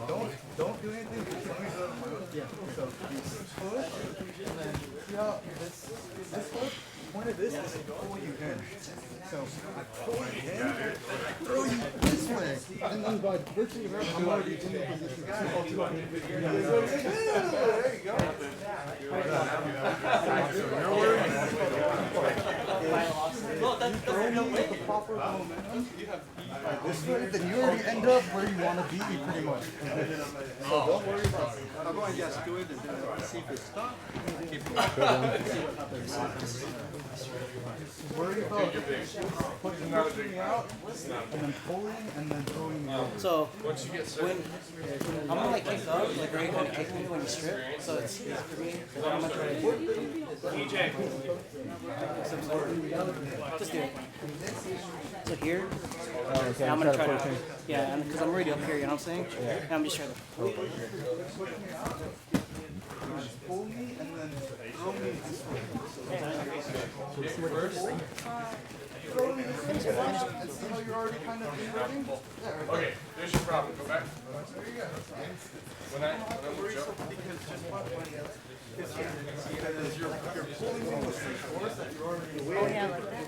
B: don't do anything. Just let me go to my yeah. So you push, and then see how this foot pointed this way to pull you in. So I pull you in, throw you this way, and then by virtue of that, I'm already in the position. There you go. Throw me with the proper momentum. This way, then you already end up where you want to be, pretty much. So don't worry about it.
E: I'll go and just do it and then see if it stops.
B: Worry about pushing me out, and then pulling, and then throwing me over.
G: So
C: Once you get
G: when I'm gonna like kick up, like are you gonna kick me when you strip? So it's for me. Like, I'm gonna try to just do it. So here, and I'm gonna try to, yeah, because I'm already up here, you know what I'm saying? And I'm just trying to.
B: Pull me, and then throw me this way. Throw me this way. And see how you're already kind of inverting?
C: Okay, there's your problem. Go back.
B: There you go.
C: When I jump.
B: Because you're pulling me with the force that you're already
H: Oh, yeah, like that.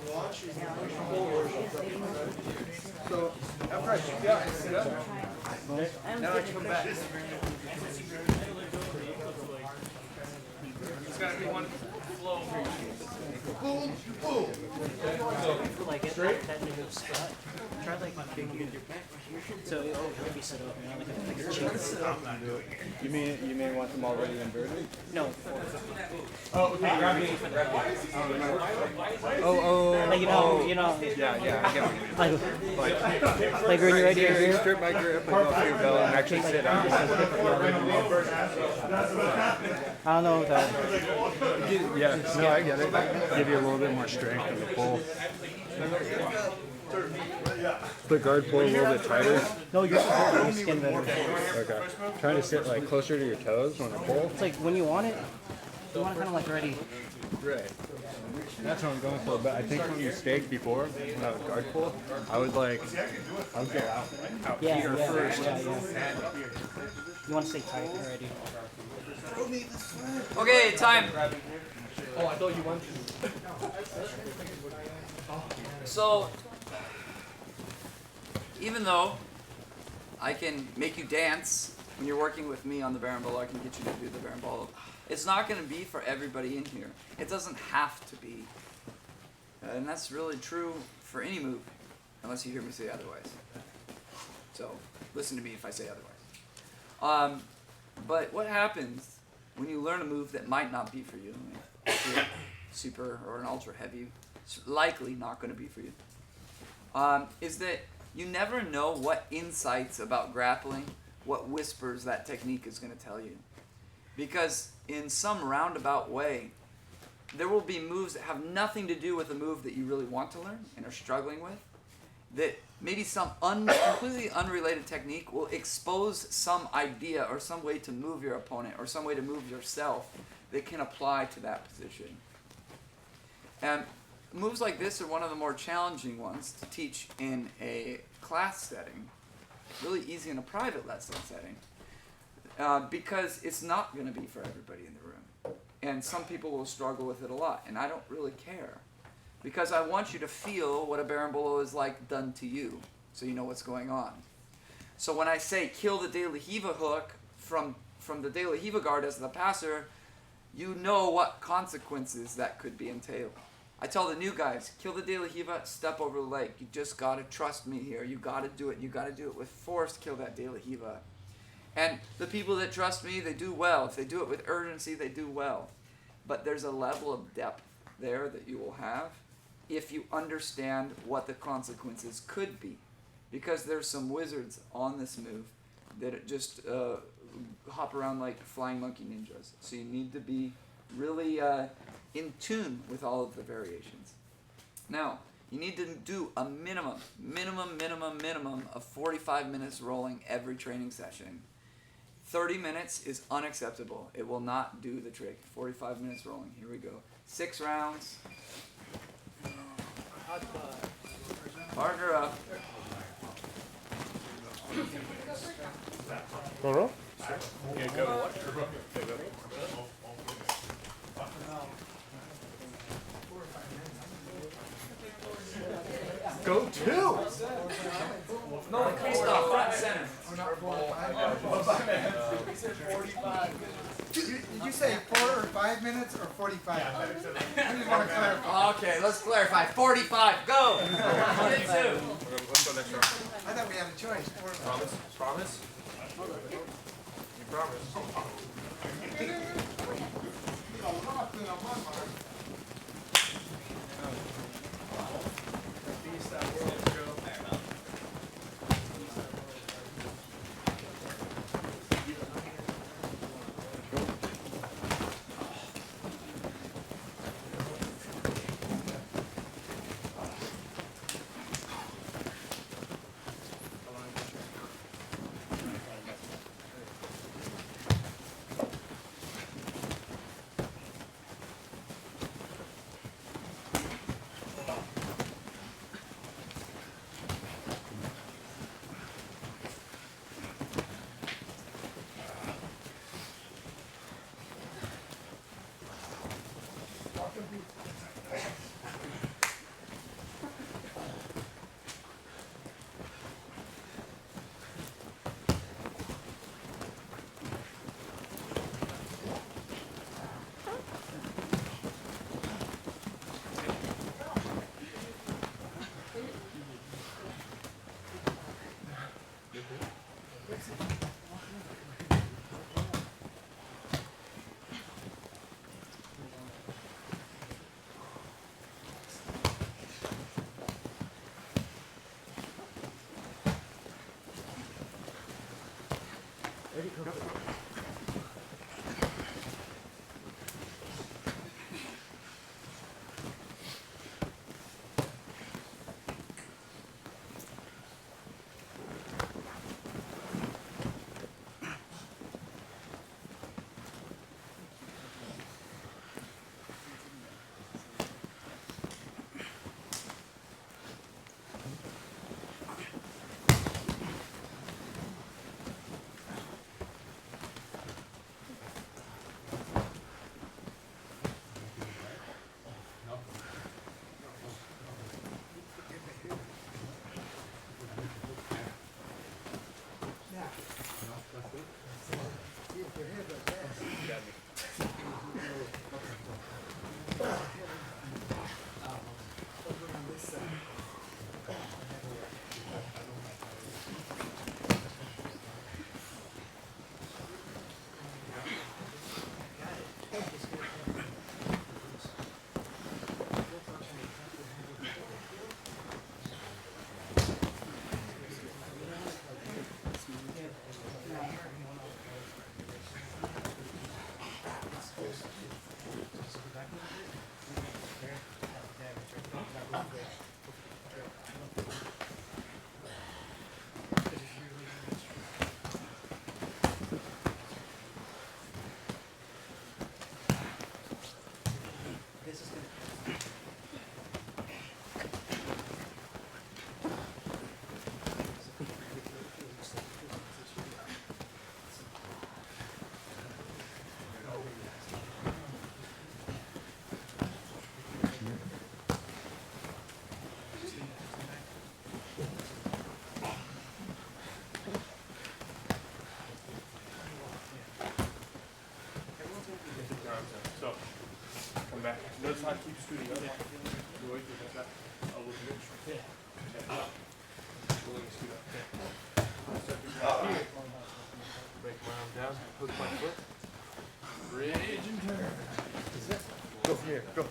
B: So after I kick out, I sit up.
H: Now I come back.
C: It's gotta be one flow.
B: Boom, boom.
G: Like it, that nigga squat. Try like big your back here. So it'll help you sit up, you know, like a chair.
I: You may want them already inverted?
G: No.
C: Oh, okay, grab me.
G: Like you know.
I: Yeah, I get what you mean.
G: Like when you're right here.
I: Strip my grip and go through your belly and actually sit down.
G: I don't know what that.
I: Yeah, no, I get it. Give you a little bit more strength in the pull. The guard pull a little bit tighter.
G: No, you're supposed to skin better.
I: Okay. Trying to sit like closer to your toes when I pull.
G: It's like when you want it, you want it kind of like ready.
I: Right. That's what I'm going for. But I think when you stayed before, when I was guard pull, I would go out
G: Yeah,
I: here
G: yeah,
I: first.
G: yeah. You want to stay tight already.
A: Okay, time.
D: Oh, I thought you wanted
A: So, even though I can make you dance when you're working with me on the Berimbolo, I can get you to do the Berimbolo. It's not going to be for everybody in here. It doesn't have to be. And that's really true for any move, unless you hear me say otherwise. So, listen to me if I say otherwise. But what happens when you learn a move that might not be for you? Super or an ultra heavy, it's likely not going to be for you. Is that you never know what insights about grappling, what whispers that technique is going to tell you. Because in some roundabout way, there will be moves that have nothing to do with the move that you really want to learn and are struggling with, that maybe some completely unrelated technique will expose some idea or some way to move your opponent or some way to move yourself that can apply to that position. And moves like this are one of the more challenging ones to teach in a class setting, really easy in a private lesson setting, because it's not going to be for everybody in the room. And some people will struggle with it a lot, and I don't really care. Because I want you to feel what a Berimbolo is like done to you, so you know what's going on. So when I say kill the De La Riva hook from the De La Riva guard as the passer, you know what consequences that could be entailed. I tell the new guys, kill the De La Riva, step over the leg. You just got to trust me here. You got to do it. You got to do it with force, kill that De La Riva. And the people that trust me, they do well. If they do it with urgency, they do well. But there's a level of depth there that you will have if you understand what the consequences could be. Because there's some wizards on this move that just hop around like flying monkey ninjas. So you need to be really in tune with all of the variations. Now, you need to do a minimum of 45 minutes rolling every training session. 30 minutes is unacceptable. It will not do the trick. 45 minutes rolling. Here we go. 6 rounds. Partner up.
I: Go.
C: Yeah, go.
B: Go two!
A: No, Christoph, front center.
E: Did you say 4 or 5 minutes or 45? I just want to clarify.
A: Okay, let's clarify. 45, go! 22.
C: Let's go next round.
E: I thought we had a choice. 4 or 5.
C: Promise? You promise? back. Notice how I keep scooting up. Go away from that. Elbow to the yeah. Willing to scoot up. Here. Break my arm down. Hook my foot. Bridge and turn. Go from here. Go.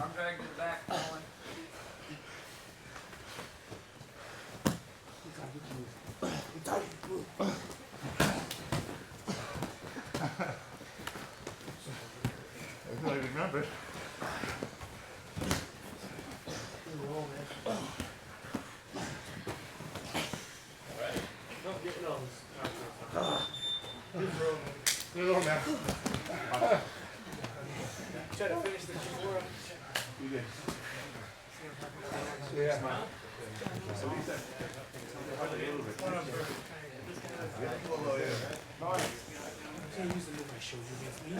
A: Arm drag to the back, Colin.
F: I feel like I remember. Good roll, man.
D: Try to finish the Kimura.
F: You did. Yeah. So Lisa, a little bit.
D: I can't use the move I showed you against me.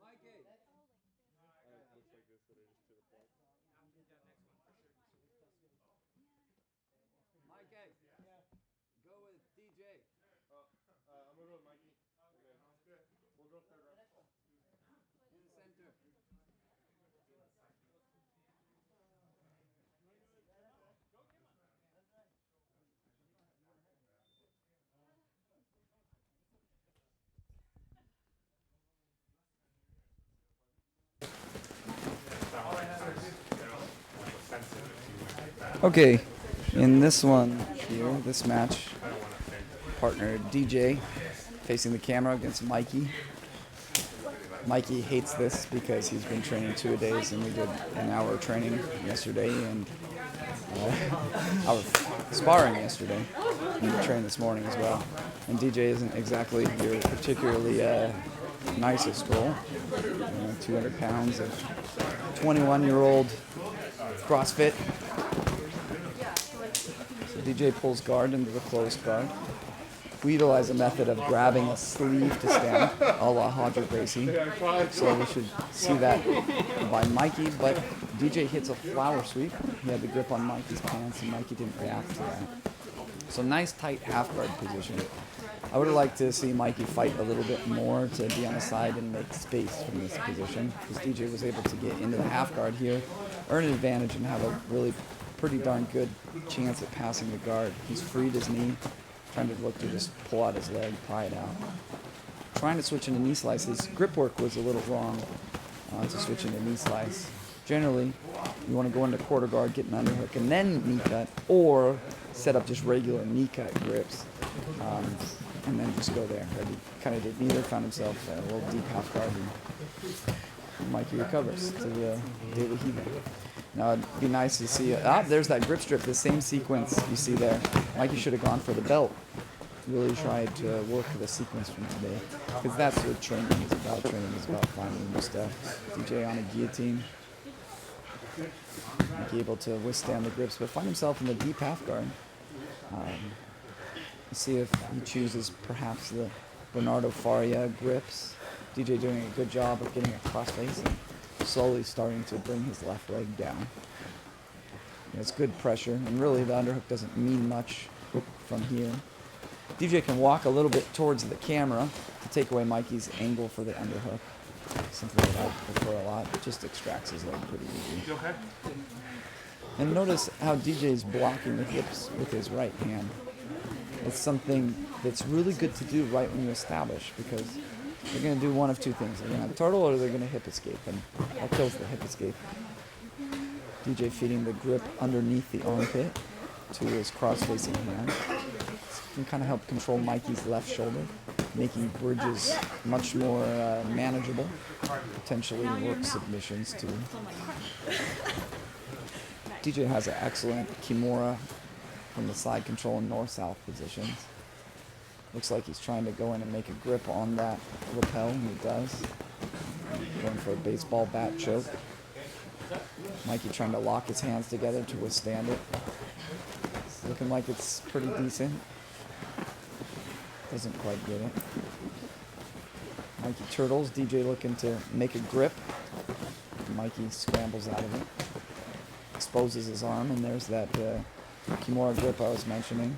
A: Mikey. Mikey. Go with DJ.
C: I'm gonna go with Mikey. We'll go third round.
A: In the center. Okay, in this one here, this match, partner DJ facing the camera against Mikey. Mikey hates this because he's been training 2-a-days, and we did an hour of training yesterday and our sparring yesterday, and we trained this morning as well. And DJ isn't exactly your particularly nicest goal. 200 pounds of 21-year-old CrossFit. So DJ pulls guard into the closed guard. We utilize a method of grabbing a sleeve to stand, a la Hodger Gracie. So we should see that by Mikey, but DJ hits a flower sweep. He had the grip on Mikey's pants, and Mikey didn't react to that. So nice tight half guard position. I would have liked to see Mikey fight a little bit more to be on the side and make space from this position, because DJ was able to get into the half guard here, earn an advantage, and have a really pretty darn good chance at passing the guard. He's freed his knee, trying to look to just pull out his leg, pry it out. Trying to switch into knee slice. His grip work was a little wrong to switch into knee slice. Generally, you want to go into quarter guard, get an underhook, and then knee cut, or set up just regular knee cut grips, and then just go there. But he kind of did neither, found himself a little deep half guard, and Mikey recovers to the daily healing. Now it'd be nice to see. There's that grip strip. The same sequence you see there. Mikey should have gone for the belt. Really tried to work the sequence from today, because that's what training is about. Training is about finding new stuff. DJ on a guillotine, be able to withstand the grips, but find himself in the deep half guard. See if he chooses perhaps the Bernardo Faria grips. DJ doing a good job of getting a cross face and slowly starting to bring his left leg down. It's good pressure, and really the underhook doesn't mean much from here. DJ can walk a little bit towards the camera to take away Mikey's angle for the underhook. Something that I prefer a lot. It just extracts his leg pretty easy.
C: You okay?
A: And notice how DJ's blocking the hips with his right hand. It's something that's really good to do right when you establish, because they're going to do one of two things. They're going to have turtle or they're going to hip escape, and that kills the hip escape. DJ feeding the grip underneath the armpit to his cross-facing hand. This can kind of help control Mikey's left shoulder, making bridges much more manageable, potentially work submissions too. DJ has an excellent Kimura from the side control in north-south positions. Looks like he's trying to go in and make a grip on that lapel, and he does. Going for a baseball bat choke. Mikey trying to lock his hands together to withstand it. It's looking like it's pretty decent. Doesn't quite get it. Mikey turtles, DJ looking to make a grip. Mikey scrambles out of it. Exposes his arm, and there's that Kimura grip I was mentioning.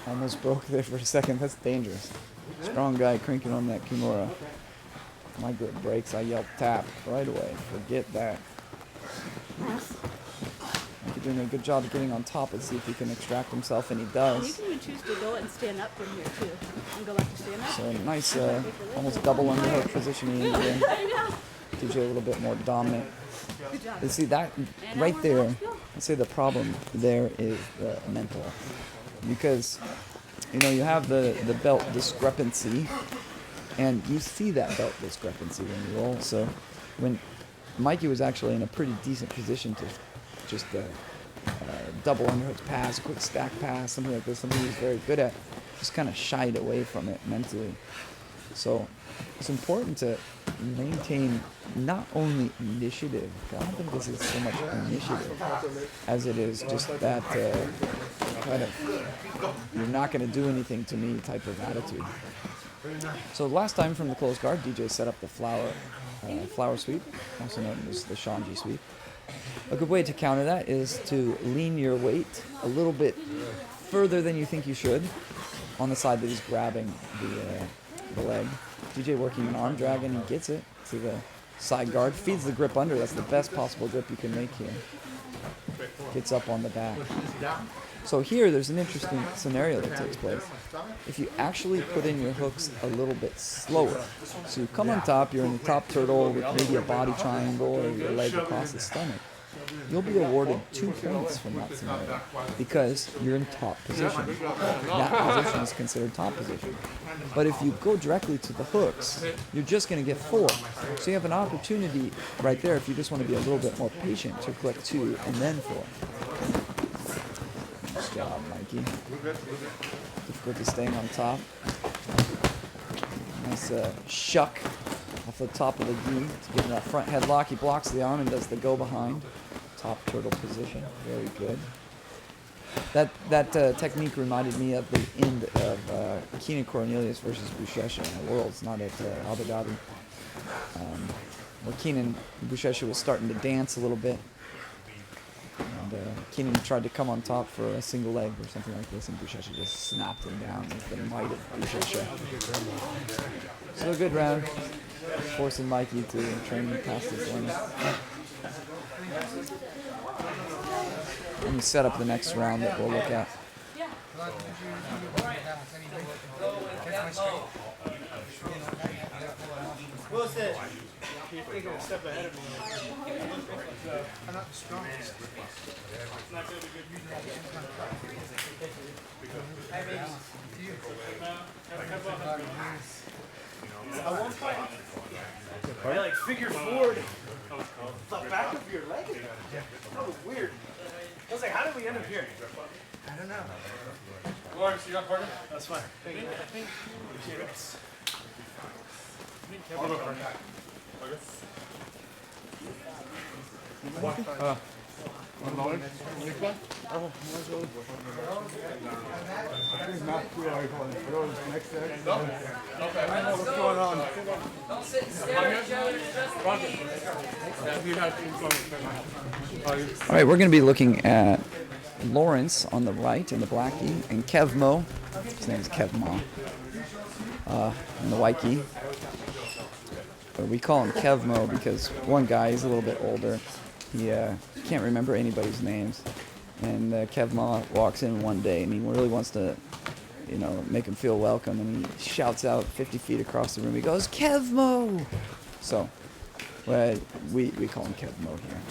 A: Almost broke there for a second. That's dangerous. Strong guy cranking on that Kimura. My grip breaks, I yell tap right away. Forget that. He's doing a good job of getting on top and see if he can extract himself, and he does.
H: You can choose to go and stand up from here too. And go back to stand up.
A: So nice, almost double underhook positioning again. DJ a little bit more dominant.
H: Good job.
A: You see that right there? I'd say the problem there is the mental, because you have the belt discrepancy, and you see that belt discrepancy when you roll. So when Mikey was actually in a pretty decent position to just double underhook pass, quick stack pass, something like this, something he's very good at, just kind of shied away from it mentally. So it's important to maintain not only initiative, I don't think this is so much initiative as it is just that kind of you're not going to do anything to me type of attitude. So last time from the closed guard, DJ set up the flower sweep, also known as the Shanji sweep. A good way to counter that is to lean your weight a little bit further than you think you should on the side that he's grabbing the leg. DJ working an arm drag, and he gets it to the side guard, feeds the grip under. That's the best possible grip you can make here. Gets up on the back. So here, there's an interesting scenario that takes place. If you actually put in your hooks a little bit slower, so you come on top, you're in the top turtle with maybe a body triangle or your leg across the stomach, you'll be awarded 2 points from that scenario because you're in top position. That position is considered top position. But if you go directly to the hooks, you're just going to get 4. So you have an opportunity right there, if you just want to be a little bit more patient, to click 2 and then 4. Nice job, Mikey. Difficulty staying on top. Nice shuck off the top of the gi to give him that front headlock. He blocks the arm and does the go behind. Top turtle position. Very good. That technique reminded me of the end of Keenan Cornelius versus Buchecha in the Worlds, not at Abu Dhabi. Where Keenan Buchecha was starting to dance a little bit. And Keenan tried to come on top for a single leg or something like this, and Buchecha just snapped him down with the might of Buchecha. So a good round, forcing Mikey to train past his limit. Let me set up the next round that we'll look at.
C: You're thinking a step ahead of me.
B: I'm not the strongest.
C: It's not going to be good. I like figure forward. The back of your leg? That was weird. I was like, how did we end up here?
B: I don't know.
C: Lawrence, you got partner? That's fine. Thank you. Cheers. I'll go first.
I: One load. Next one? Not too hard. Go next set. What's going on?
A: Don't sit and stare at each other. All right, we're going to be looking at Lawrence on the right in the black gi, and Kev Mo, his name is Kev Mo, in the white gi. But we call him Kev Mo because one guy is a little bit older. He can't remember anybody's names. And Kev Mo walks in one day and he really wants to, you know, make him feel welcome. And he shouts out 50 feet across the room. He goes, Kev Mo! So we call him Kev Mo here.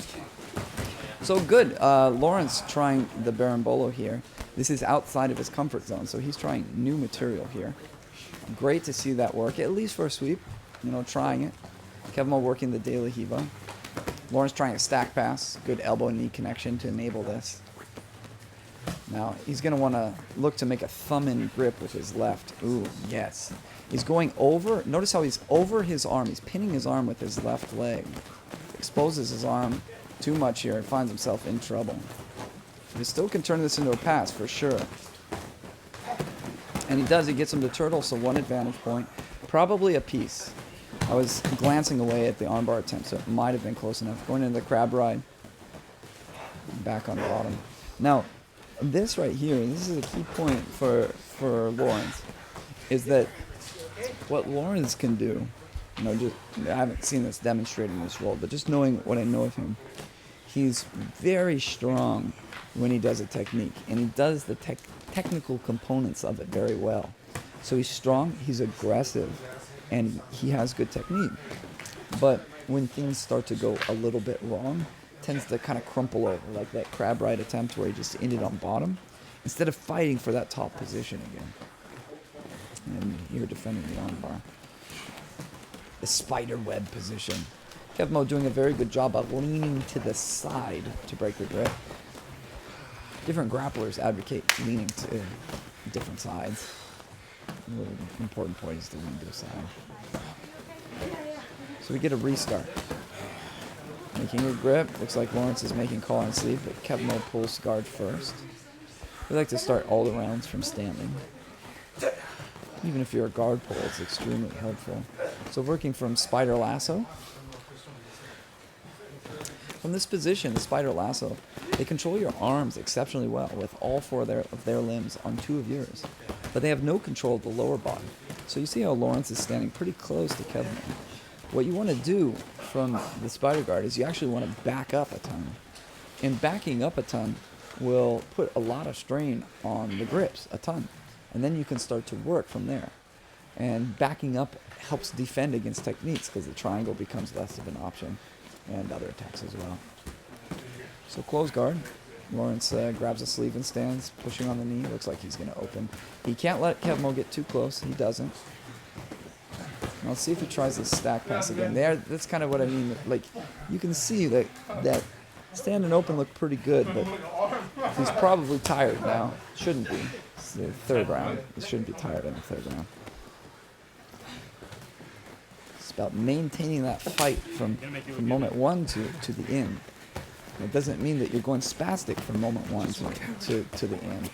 A: So good. Lawrence trying the Berimbolo here. This is outside of his comfort zone. So he's trying new material here. Great to see that work, at least for a sweep. You know, trying it. Kev Mo working the De La Hiva. Lawrence trying a stack pass, good elbow and knee connection to enable this. Now, he's going to want to look to make a thumb-in grip with his left. Ooh, yes. He's going over. Notice how he's over his arm. He's pinning his arm with his left leg. Exposes his arm too much here and finds himself in trouble. He still can turn this into a pass, for sure. And he does. He gets him to turtle, so one advantage point. Probably a piece. I was glancing away at the armbar attempt, so it might have been close enough. Going into the crab ride. Back on the bottom. Now, this right here, this is a key point for Lawrence, is that what Lawrence can do, you know, just, I haven't seen this demonstrated in this role, but just knowing what I know of him, he's very strong when he does a technique, and he does the technical components of it very well. So he's strong, he's aggressive, and he has good technique. But when things start to go a little bit wrong, tends to kind of crumple over, like that crab ride attempt where he just ended on bottom, instead of fighting for that top position again. And here defending the armbar. The spider web position. Kev Mo doing a very good job of leaning to the side to break the grip. Different grapplers advocate leaning to different sides. The important point is to lean to the side. So we get a restart. Making a grip. Looks like Lawrence is making call on sleeve, but Kev Mo pulls guard first. We like to start all the rounds from standing. Even if you're a guard pull, it's extremely helpful. So working from spider lasso. From this position, the spider lasso, they control your arms exceptionally well with all four of their limbs on two of yours. But they have no control of the lower body. So you see how Lawrence is standing pretty close to Kev Mo. What you want to do from the spider guard is you actually want to back up a ton. And backing up a ton will put a lot of strain on the grips, a ton. And then you can start to work from there. And backing up helps defend against techniques because the triangle becomes less of an option, and other attacks as well. So close guard. Lawrence grabs a sleeve and stands, pushing on the knee. Looks like he's going to open. He can't let Kev Mo get too close. He doesn't. Now let's see if he tries this stack pass again. That's kind of what I mean. Like, you can see that stand and open look pretty good, but he's probably tired now. Shouldn't be. It's the third round. He shouldn't be tired in the third round. It's about maintaining that fight from moment one to the end. It doesn't mean that you're going spastic from moment one to the end.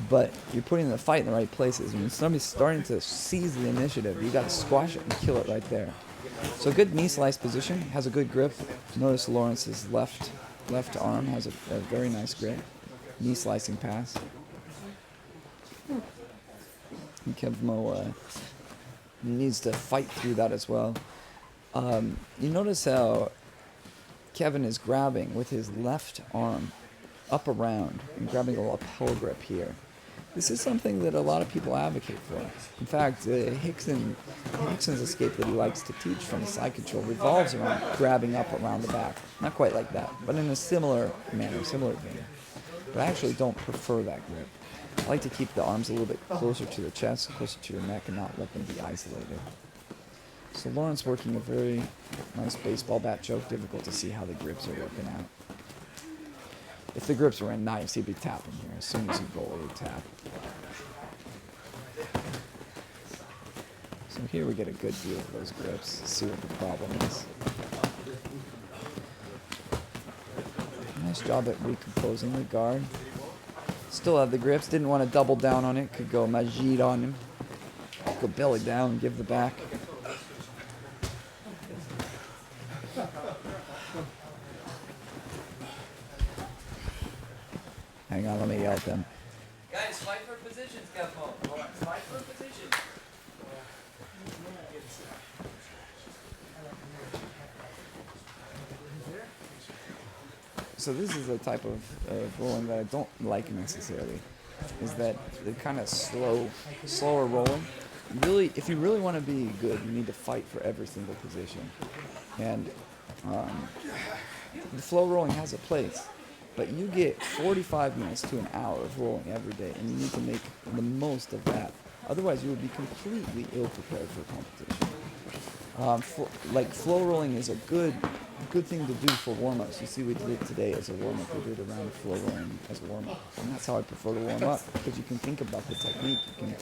A: But you're putting the fight in the right places. When somebody's starting to seize the initiative, you got to squash it and kill it right there. So good knee slice position, has a good grip. Notice Lawrence's left arm has a very nice grip. Knee slicing pass. And Kev Mo needs to fight through that as well. You notice how Kevin is grabbing with his left arm up around and grabbing a lapel grip here. This is something that a lot of people advocate for. In fact, Hickson's escape that he likes to teach from the side control revolves around grabbing up around the back. Not quite like that, but in a similar manner, similar vein. But I actually don't prefer that grip. I like to keep the arms a little bit closer to the chest, closer to your neck, and not let them be isolated. So Lauren's working a very nice baseball bat choke. Difficult to see how the grips are working out. If the grips were in knives, he'd be tapping here. As soon as you go, he would tap. So here we get a good view of those grips. See what the problem is. Nice job at recomposing the guard. Still have the grips. Didn't want to double down on it. Could go Majid on him. Go belly down and give the back. Hang on, let me yell at them.
J: Guys, fight for positions, Capo. Fight for positions.
A: So this is a type of rolling that I don't like necessarily. Is that the kind of slower rolling. Really, if you really want to be good, you need to fight for every single position. And the flow rolling has a place, but you get 45 minutes to an hour of rolling every day, and you need to make the most of that. Otherwise, you would be completely ill-prepared for competition. Like flow rolling is a good thing to do for warm-ups. You see, we did it today as a warm-up. We did a round of flow rolling as a warm-up, and that's how I prefer to warm up, because you can think about the technique. You can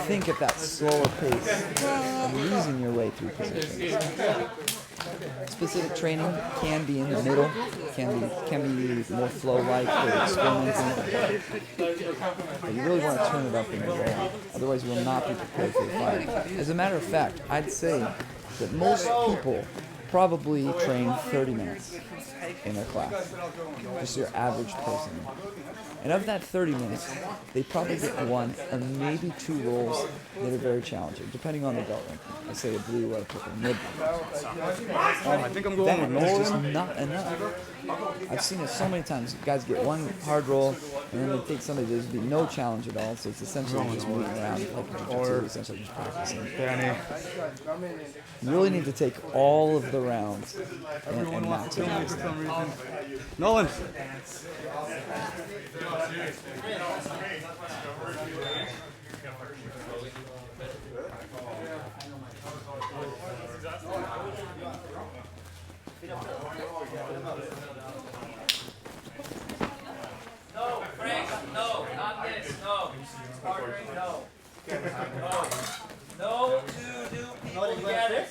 A: think at that slower pace of losing your way through positions. Specific training can be in the middle, can be more flow-like or experimenting. But you really want to turn it up in the roll. Otherwise, you will not be prepared for the fight. As a matter of fact, I'd say that most people probably train 30 minutes in their class. Just your average person. And of that 30 minutes, they probably get one or maybe two rolls that are very challenging, depending on the belt rank. Let's say a blue or a purple mid.
I: I think I'm going with
A: That is just
I: Nolan.
A: not enough. I've seen it so many times. Guys get one hard roll, and then they take somebody there's be no challenge at all, so it's essentially just moving around like Jiu-Jitsu, essentially just practicing.
I: Danny.
A: You really need to take all of the rounds and maximize
I: For
A: them.
I: some reason. Nolan.
J: No, Frank, no, not this, no. Sparring, no. No. No two new people together.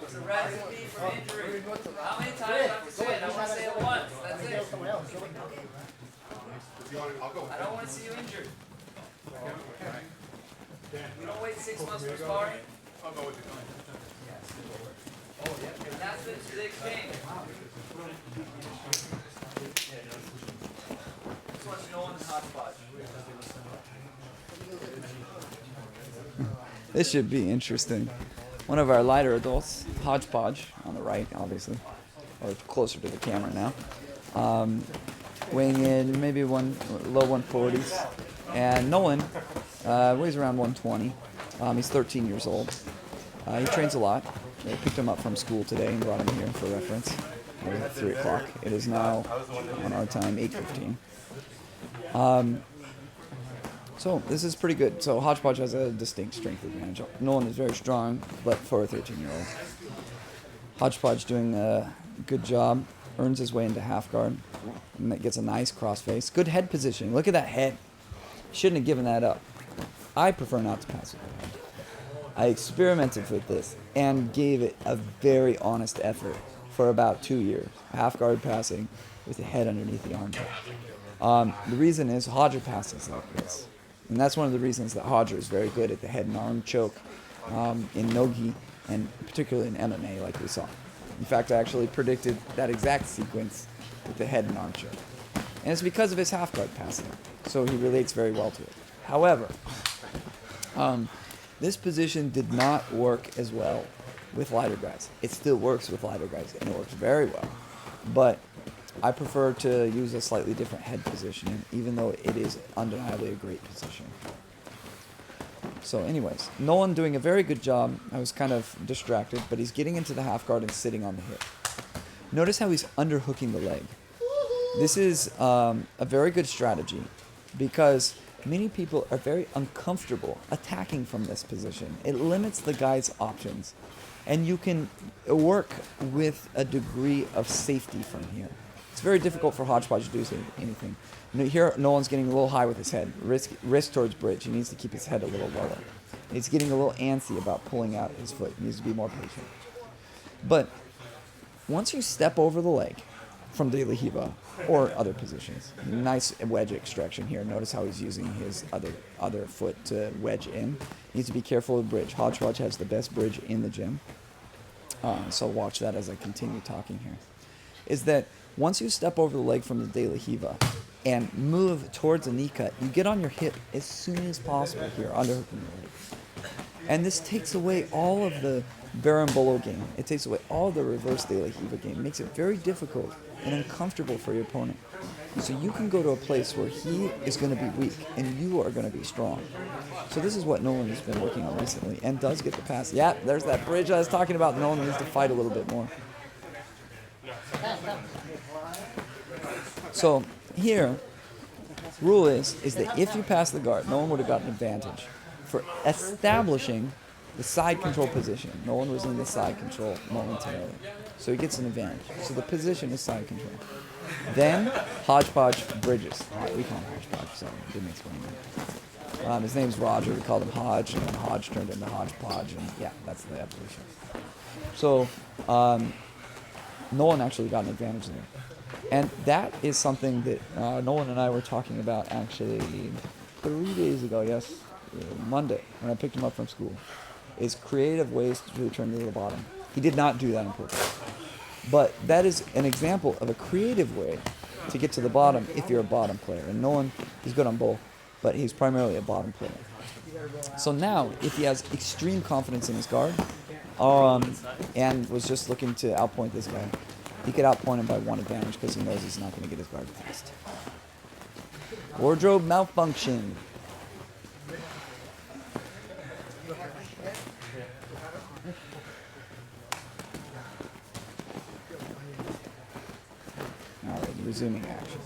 J: It's a recipe for injury. How many times do I have to say it? I want to say it once. That's it. I don't want to see you injured. You don't wait 6 months for sparring. That's the big thing. Just want you to know on the hodgepodge.
A: This should be interesting. One of our lighter adults, Hodgepodge, on the right, obviously, or closer to the camera now, weighing in maybe low 140s, and Nolan weighs around 120. He's 13 years old. He trains a lot. They picked him up from school today and brought him here for reference. It was at 3 o'clock. It is now, on our time, 8:15. So this is pretty good. So Hodgepodge has a distinct strength advantage. Nolan is very strong, but for a 13-year-old. Hodgepodge doing a good job, earns his way into half guard, and that gets a nice crossface. Good head positioning. Look at that head. Shouldn't have given that up. I prefer not to pass with the head. I experimented with this and gave it a very honest effort for about 2 years. Half guard passing with the head underneath the armpit. The reason is Hodger passes like this. And that's one of the reasons that Hodger is very good at the head and arm choke in Nogi and particularly in MMA like we saw. In fact, I actually predicted that exact sequence with the head and arm choke. And it's because of his half guard passing. So he relates very well to it. However, this position did not work as well with lighter guys. It still works with lighter guys and it works very well. But I prefer to use a slightly different head positioning, even though it is undeniably a great position. So anyways, Nolan doing a very good job. I was kind of distracted, but he's getting into the half guard and sitting on the hip. Notice how he's underhooking the leg. This is a very good strategy because many people are very uncomfortable attacking from this position. It limits the guy's options. And you can work with a degree of safety from here. It's very difficult for Hodgepodge to do anything. Here, Nolan's getting a little high with his head. Wrist towards bridge. He needs to keep his head a little lower. He's getting a little antsy about pulling out his foot. He needs to be more patient. But once you step over the leg from De La Riva or other positions, nice wedge extraction here. Notice how he's using his other foot to wedge in. He needs to be careful with bridge. Hodgepodge has the best bridge in the gym. So watch that as I continue talking here. Is that once you step over the leg from the De La Riva and move towards a knee cut, you get on your hip as soon as possible here, underhooking the leg. And this takes away all of the Berimbolo game. It takes away all the reverse De La Riva game. It makes it very difficult and uncomfortable for your opponent. So you can go to a place where he is going to be weak and you are going to be strong. So this is what Nolan has been working on recently and does get the pass. Yeah, there's that bridge I was talking about. Nolan needs to fight a little bit more. So here, rule is that if you pass the guard, Nolan would have gotten an advantage for establishing the side control position. Nolan was in the side control momentarily. So he gets an advantage. So the position is side control. Then Hodgepodge bridges. We call him Hodgepodge, so I didn't explain that. His name's Roger. We called him Hodge, and then Hodge turned into Hodgepodge, and yeah, that's the evolution. So Nolan actually got an advantage there. And that is something that Nolan and I were talking about actually 3 days ago, yes, Monday, when I picked him up from school, is creative ways to return to the bottom. He did not do that on purpose. But that is an example of a creative way to get to the bottom if you're a bottom player. And Nolan is good on both, but he's primarily a bottom player. So now, if he has extreme confidence in his guard, and was just looking to outpoint this guy, he could outpoint him by 1 advantage because he knows he's not going to get his guard passed. Wardrobe malfunction. Alright, resuming action.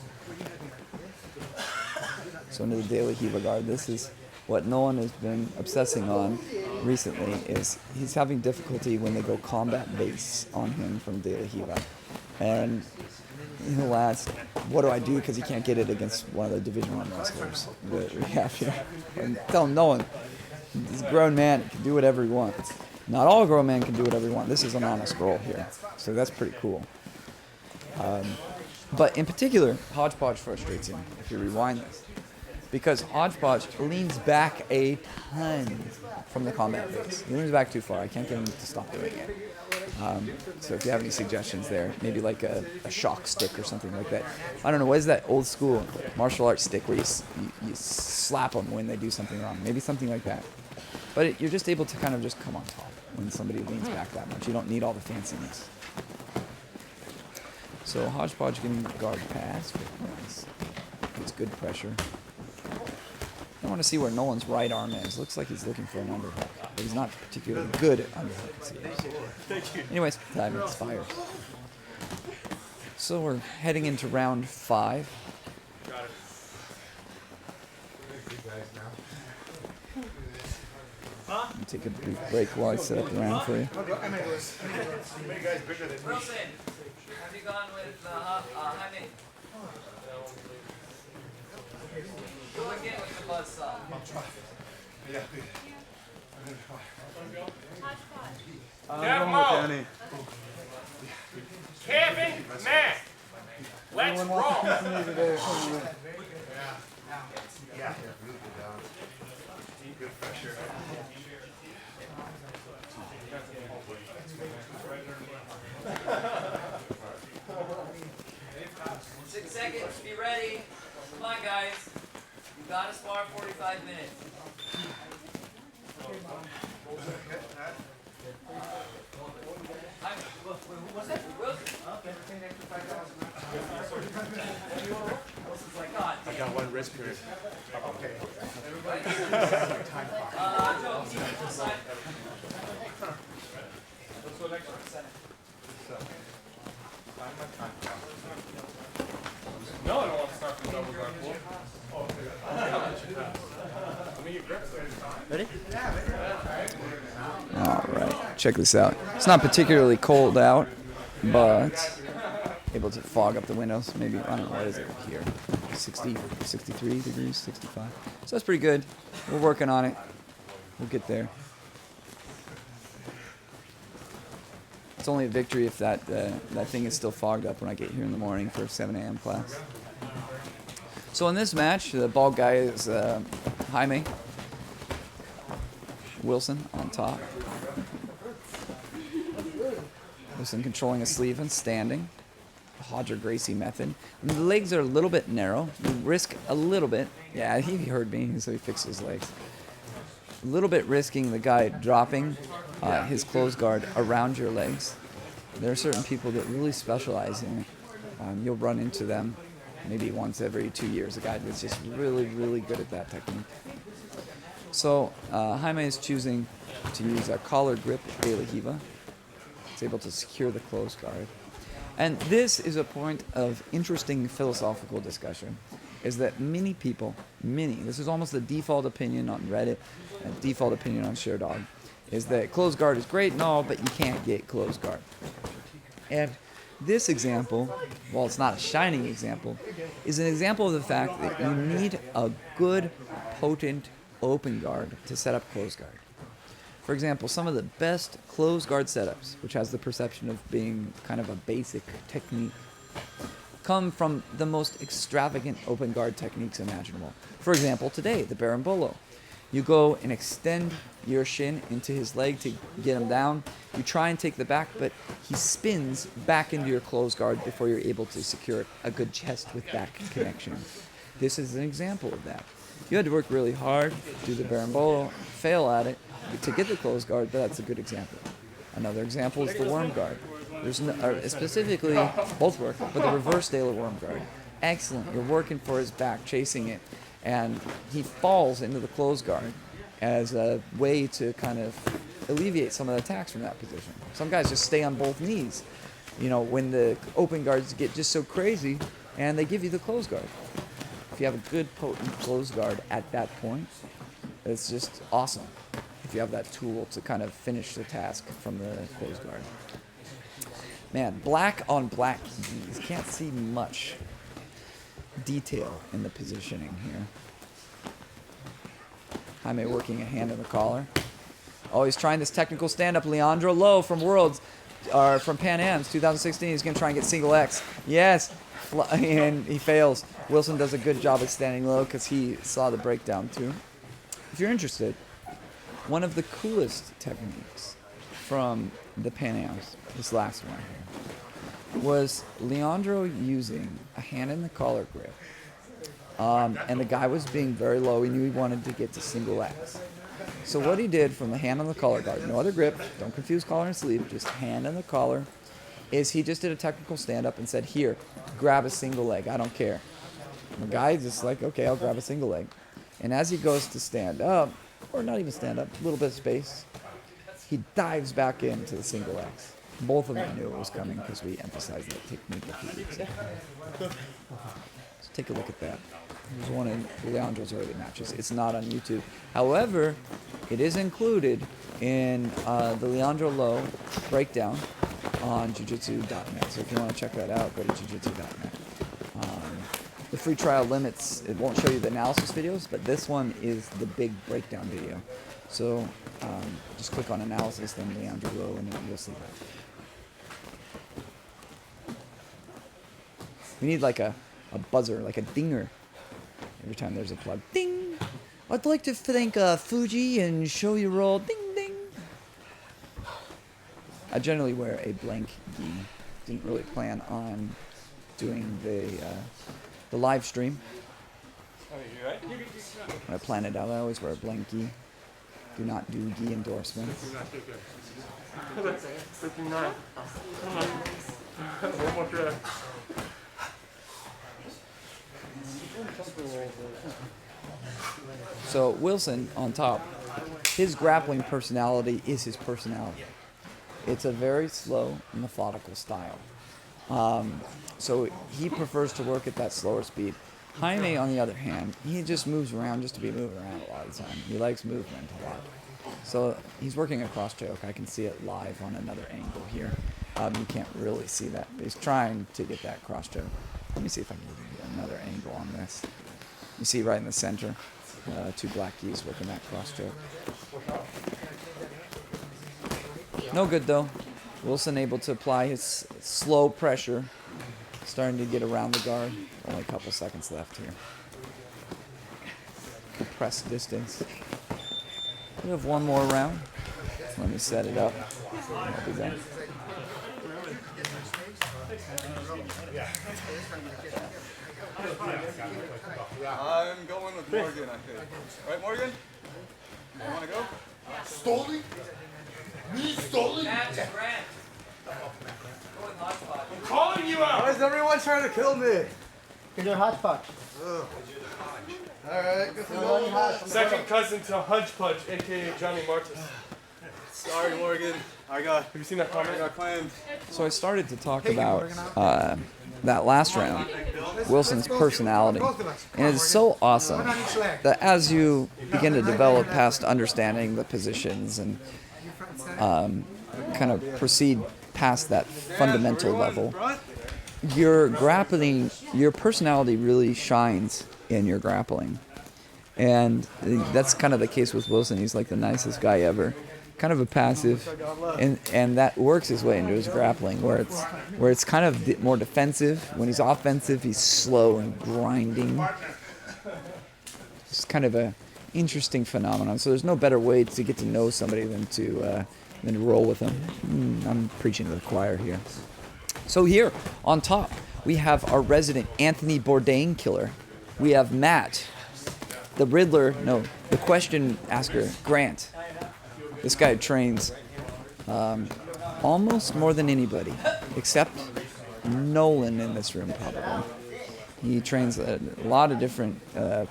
A: So into the De La Riva guard. This is what Nolan has been obsessing on recently, is he's having difficulty when they go combat base on him from De La Riva. And he'll ask, what do I do? Because he can't get it against one of the Division 1 wrestlers that we have here. And tell him, Nolan, he's a grown man, he can do whatever he wants. Not all grown men can do whatever he wants. This is an honest role here. So that's pretty cool. But in particular, Hodgepodge frustrates him, if you rewind this. Because Hodgepodge leans back a ton from the combat base. He leans back too far. I can't get him to stop doing it. So if you have any suggestions there, maybe like a shock stick or something like that. I don't know, what is that old school martial arts stick where you slap them when they do something wrong? Maybe something like that. But you're just able to kind of just come on top when somebody leans back that much. You don't need all the fanciness. So Hodgepodge getting guard pass. Nice. It's good pressure. I want to see where Nolan's right arm is. Looks like he's looking for an underhook, but he's not particularly good at underhooks. Anyways, time expires. So we're heading into round 5. I'll take a brief break while I set up the round for you.
J: Wilson, have you gone with Jaime? Go again with the buzzsaw.
E: I'll try. Yeah.
C: Demo! Kevin, Matt, let's roll!
F: Yeah. Good pressure.
J: 6 seconds, be ready. Come on, guys. You gotta spar 45 minutes. Who was it? Wilson? Okay. Wilson's like, God damn.
C: I got 1 wrist period.
F: Okay.
J: Everybody. Joe, see you to the side. Let's go next one.
C: No, I don't want to start from double guard pull. Let me get grips there.
G: Ready?
A: All right. check this out. It's not particularly cold out, but able to fog up the windows. Maybe, I don't know, what is it here? 60, 63 degrees, 65. So that's pretty good. We're working on it. We'll get there. It's only a victory if that thing is still fogged up when I get here in the morning for a 7 a.m. class. So in this match, the bald guy is Jaime. Wilson on top. Wilson controlling a sleeve and standing. Hodger Gracie method. And the legs are a little bit narrow. You risk a little bit. Yeah, he heard me, so he fixed his legs. A little bit risking the guy dropping his close guard around your legs. There are certain people that really specialize in it. You'll run into them maybe once every 2 years. A guy that's just really, really good at that technique. So Jaime is choosing to use a collar grip de la Hiva. It's able to secure the close guard. And this is a point of interesting philosophical discussion, is that many people, this is almost the default opinion on Reddit, a default opinion on ShareDog, is that close guard is great and all, but you can't get close guard. And this example, while it's not a shining example, is an example of the fact that you need a good, potent open guard to set up close guard. For example, some of the best close guard setups, which has the perception of being kind of a basic technique, come from the most extravagant open guard techniques imaginable. For example, today, the Berimbolo. You go and extend your shin into his leg to get him down. You try and take the back, but he spins back into your close guard before you're able to secure a good chest with back connection. This is an example of that. You had to work really hard, do the Berimbolo, fail at it, to get the close guard, but that's a good example. Another example is the worm guard. There's specifically, both work, but the reverse de la worm guard. Excellent. You're working for his back, chasing it, and he falls into the close guard as a way to kind of alleviate some of the attacks from that position. Some guys just stay on both knees, you know, when the open guards get just so crazy, and they give you the close guard. If you have a good, potent close guard at that point, it's just awesome. If you have that tool to kind of finish the task from the close guard. Man, black on black keys. Can't see much detail in the positioning here. Jaime working a hand on the collar. Oh, he's trying this technical stand-up. Leandro Lowe from Worlds, or from Pan Am's 2016. He's going to try and get single X. Yes, and he fails. Wilson does a good job at standing low because he saw the breakdown too. If you're interested, one of the coolest techniques from the Pan Am's, this last one here, was Leandro using a hand in the collar grip. And the guy was being very low. He knew he wanted to get to single X. So what he did from the hand on the collar guard, no other grip, don't confuse collar and sleeve, just hand on the collar, is he just did a technical stand-up and said, here, grab a single leg, I don't care. And the guy just like, okay, I'll grab a single leg. And as he goes to stand up, or not even stand up, a little bit of space, he dives back into the single X. Both of them knew it was coming because we emphasized that technique a few weeks ago. So take a look at that. It was one of Leandro's early matches. It's not on YouTube. However, it is included in the Leandro Lowe breakdown on jiu-jitsu.net. So if you want to check that out, go to jiu-jitsu.net. The free trial limits, it won't show you the analysis videos, but this one is the big breakdown video. So just click on analysis, then Leandro Lowe, and you'll see that. We need like a buzzer, like a dinger, every time there's a plug. Ding! I'd like to thank Fuji and Show You Roll. Ding, ding! I generally wear a blank gi. Didn't really plan on doing the live stream. When I plan it out, I always wear a blank gi. Do not do gi endorsements.
C: 59. One more try.
A: So Wilson on top, his grappling personality is his personality. It's a very slow, methodical style. So he prefers to work at that slower speed. Jaime, on the other hand, he just moves around just to be moving around a lot of the time. He likes movement a lot. So he's working a cross choke. I can see it live on another angle here. You can't really see that. He's trying to get that cross choke. Let me see if I can get another angle on this. You see right in the center, two black keys working that cross choke. No good though. Wilson able to apply his slow pressure, starting to get around the guard. Only a couple seconds left here. Compressed distance. We have one more round. Let me set it up. I'll be done.
I: I'm going with Morgan, I think. Right, Morgan? You want to go?
E: Stoli? Me, Stoli?
J: Match, Grant.
C: I'm calling you out.
B: Why is everyone trying to kill me?
G: Because you're hodgepodge.
B: Alright, good for you.
C: Second cousin to Hudge Pudge, aka Johnny Martis.
I: Sorry, Morgan.
C: Have you seen that comment?
I: I got claimed.
A: So I started to talk about that last round, Wilson's personality. And it's so awesome that as you begin to develop past understanding the positions and kind of proceed past that fundamental level, your grappling, your personality really shines in your grappling. And that's kind of the case with Wilson. He's like the nicest guy ever. Kind of a passive, and that works his way into his grappling, where it's kind of more defensive. When he's offensive, he's slow and grinding. It's kind of a interesting phenomenon. So there's no better way to get to know somebody than to roll with them. I'm preaching to the choir here. So here on top, we have our resident Anthony Bourdain killer. We have Matt, the Riddler. No, the question asker, Grant. This guy trains almost more than anybody, except Nolan in this room probably. He trains a lot of different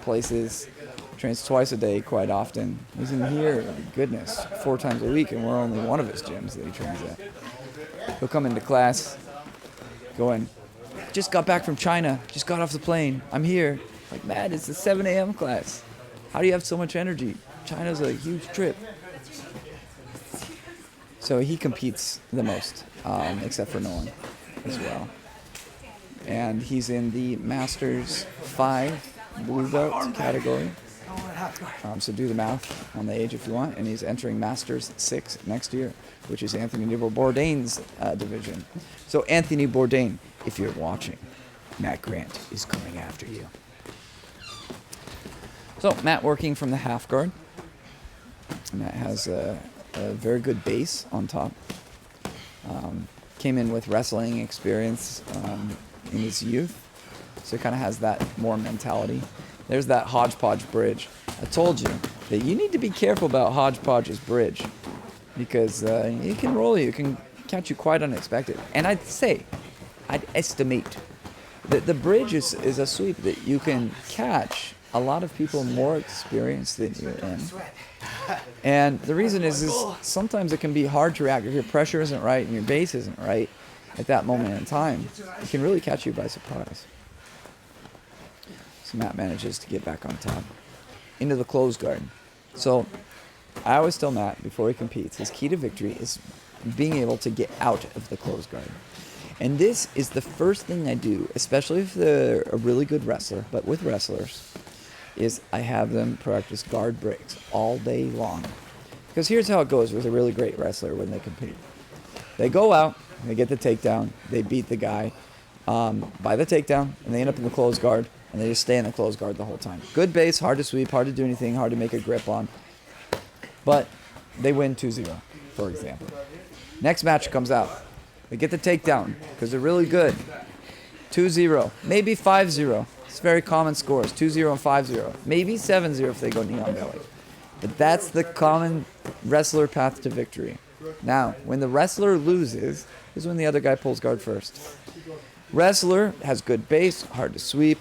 A: places, trains twice a day quite often. He's in here, goodness, 4 times a week, and we're only one of his gyms that he trains at. He'll come into class going, just got back from China, just got off the plane, I'm here. Like, Matt, it's the 7 a.m. class. How do you have so much energy? China's a huge trip. So he competes the most, except for Nolan as well. And he's in the Masters 5 blue belt category. So do the math on the age if you want. And he's entering Masters 6 next year, which is Anthony Bourdain's division. So Anthony Bourdain, if you're watching, Matt Grant is coming after you. So Matt working from the half guard. Matt has a very good base on top. Came in with wrestling experience in his youth, so kind of has that more mentality. There's that hodgepodge bridge. I told you that you need to be careful about hodgepodge's bridge because it can roll you, it can catch you quite unexpected. And I'd estimate that the bridge is a sweep that you can catch a lot of people more experienced than you in. And the reason is sometimes it can be hard to react if your pressure isn't right and your base isn't right at that moment in time. It can really catch you by surprise. So Matt manages to get back on top. Into the closed guard. So I always tell Matt before he competes, his key to victory is being able to get out of the closed guard. And this is the first thing I do, especially if they're a really good wrestler, but with wrestlers, is I have them practice guard breaks all day long. Because here's how it goes with a really great wrestler when they compete. They go out, they get the takedown, they beat the guy by the takedown, and they end up in the closed guard, and they just stay in the closed guard the whole time. Good base, hard to sweep, hard to do anything, hard to make a grip on. But they win 2-0, for example. Next match comes out. They get the takedown because they're really good. 2-0, maybe 5-0. It's very common scores, 2-0 and 5-0. Maybe 7-0 if they go knee on belly. But that's the common wrestler path to victory. Now, when the wrestler loses, is when the other guy pulls guard first. Wrestler has good base, hard to sweep.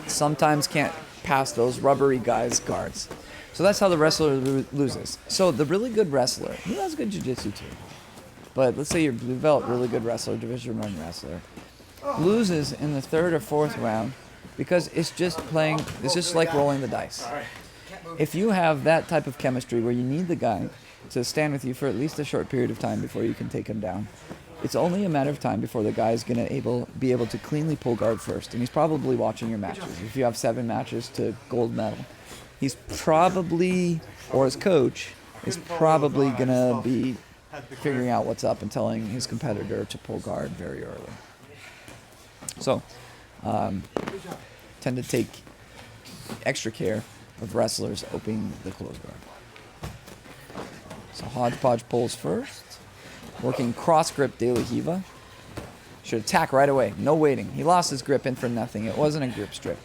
A: Sometimes can't pass those rubbery guys' guards. So that's how the wrestler loses. So the really good wrestler, he has good jiu-jitsu too. But let's say you're blue belt, really good wrestler, Division 1 wrestler, loses in the 3rd or 4th round because it's just like rolling the dice. if you have that type of chemistry where you need the guy to stand with you for at least a short period of time before you can take him down, it's only a matter of time before the guy is going to be able to cleanly pull guard first. And he's probably watching your matches. If you have 7 matches to gold medal, he's probably, or his coach, is probably going to be figuring out what's up and telling his competitor to pull guard very early. So, tend to take extra care of wrestlers opening the close guard. So Hodgepodge pulls first, working cross grip De La Hiva. Should attack right away, no waiting. He lost his grip in for nothing. It wasn't a grip strip.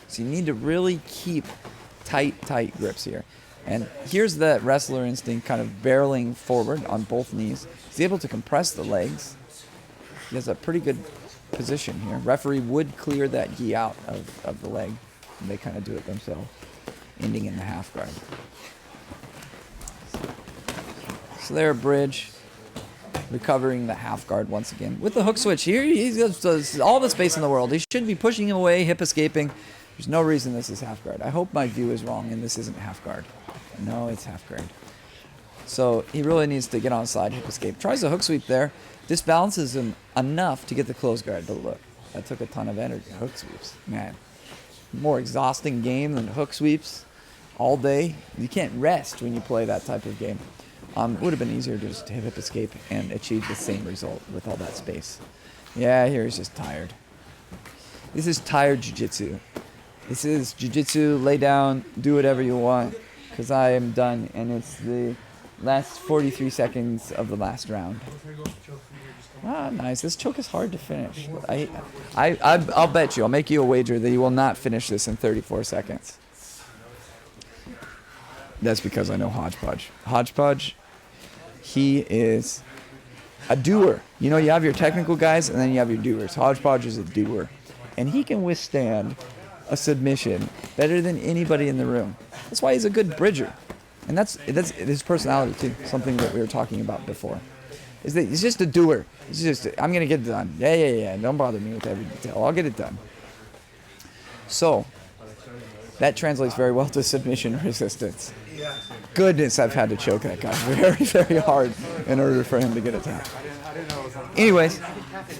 A: So you need to really keep tight grips here. And here's the wrestler instinct kind of barreling forward on both knees. He's able to compress the legs. He has a pretty good position here. Referee would clear that gi out of the leg. And they kind of do it themselves, ending in the half guard. So there, bridge, recovering the half guard once again. With the hook switch here, he's got all the space in the world. He should be pushing him away, hip escaping. There's no reason this is half guard. I hope my view is wrong and this isn't half guard. No, it's half guard. So he really needs to get on side, hip escape. Tries a hook sweep there. Disbalances him enough to get the close guard. But look, that took a ton of energy. Hook sweeps, man. More exhausting game than hook sweeps all day. You can't rest when you play that type of game. It would have been easier to just hip escape and achieve the same result with all that space. Yeah, here he's just tired. This is tired jiu-jitsu. This is jiu-jitsu, lay down, do whatever you want, because I am done, and it's the last 43 seconds of the last round. Ah, nice. This choke is hard to finish. I'll bet you, I'll make you a wager that you will not finish this in 34 seconds. That's because I know Hodgepodge. Hodgepodge, he is a doer. You know, you have your technical guys, and then you have your doers. Hodgepodge is a doer, and he can withstand a submission better than anybody in the room. That's why he's a good bridger. And that's his personality too, something that we were talking about before. Is that he's just a doer. He's just, I'm going to get it done. Yeah. Don't bother me with every detail. I'll get it done. So, that translates very well to submission resistance. Goodness, I've had to choke that guy very, very hard in order for him to get attacked. Anyways,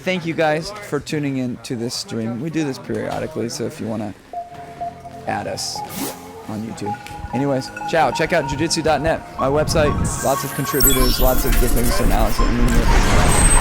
A: thank you guys for tuning in to this stream. We do this periodically, so if you want to add us on YouTube. Anyways, ciao. Check out jujitsu.net, my website. Lots of contributors, lots of good things to announce.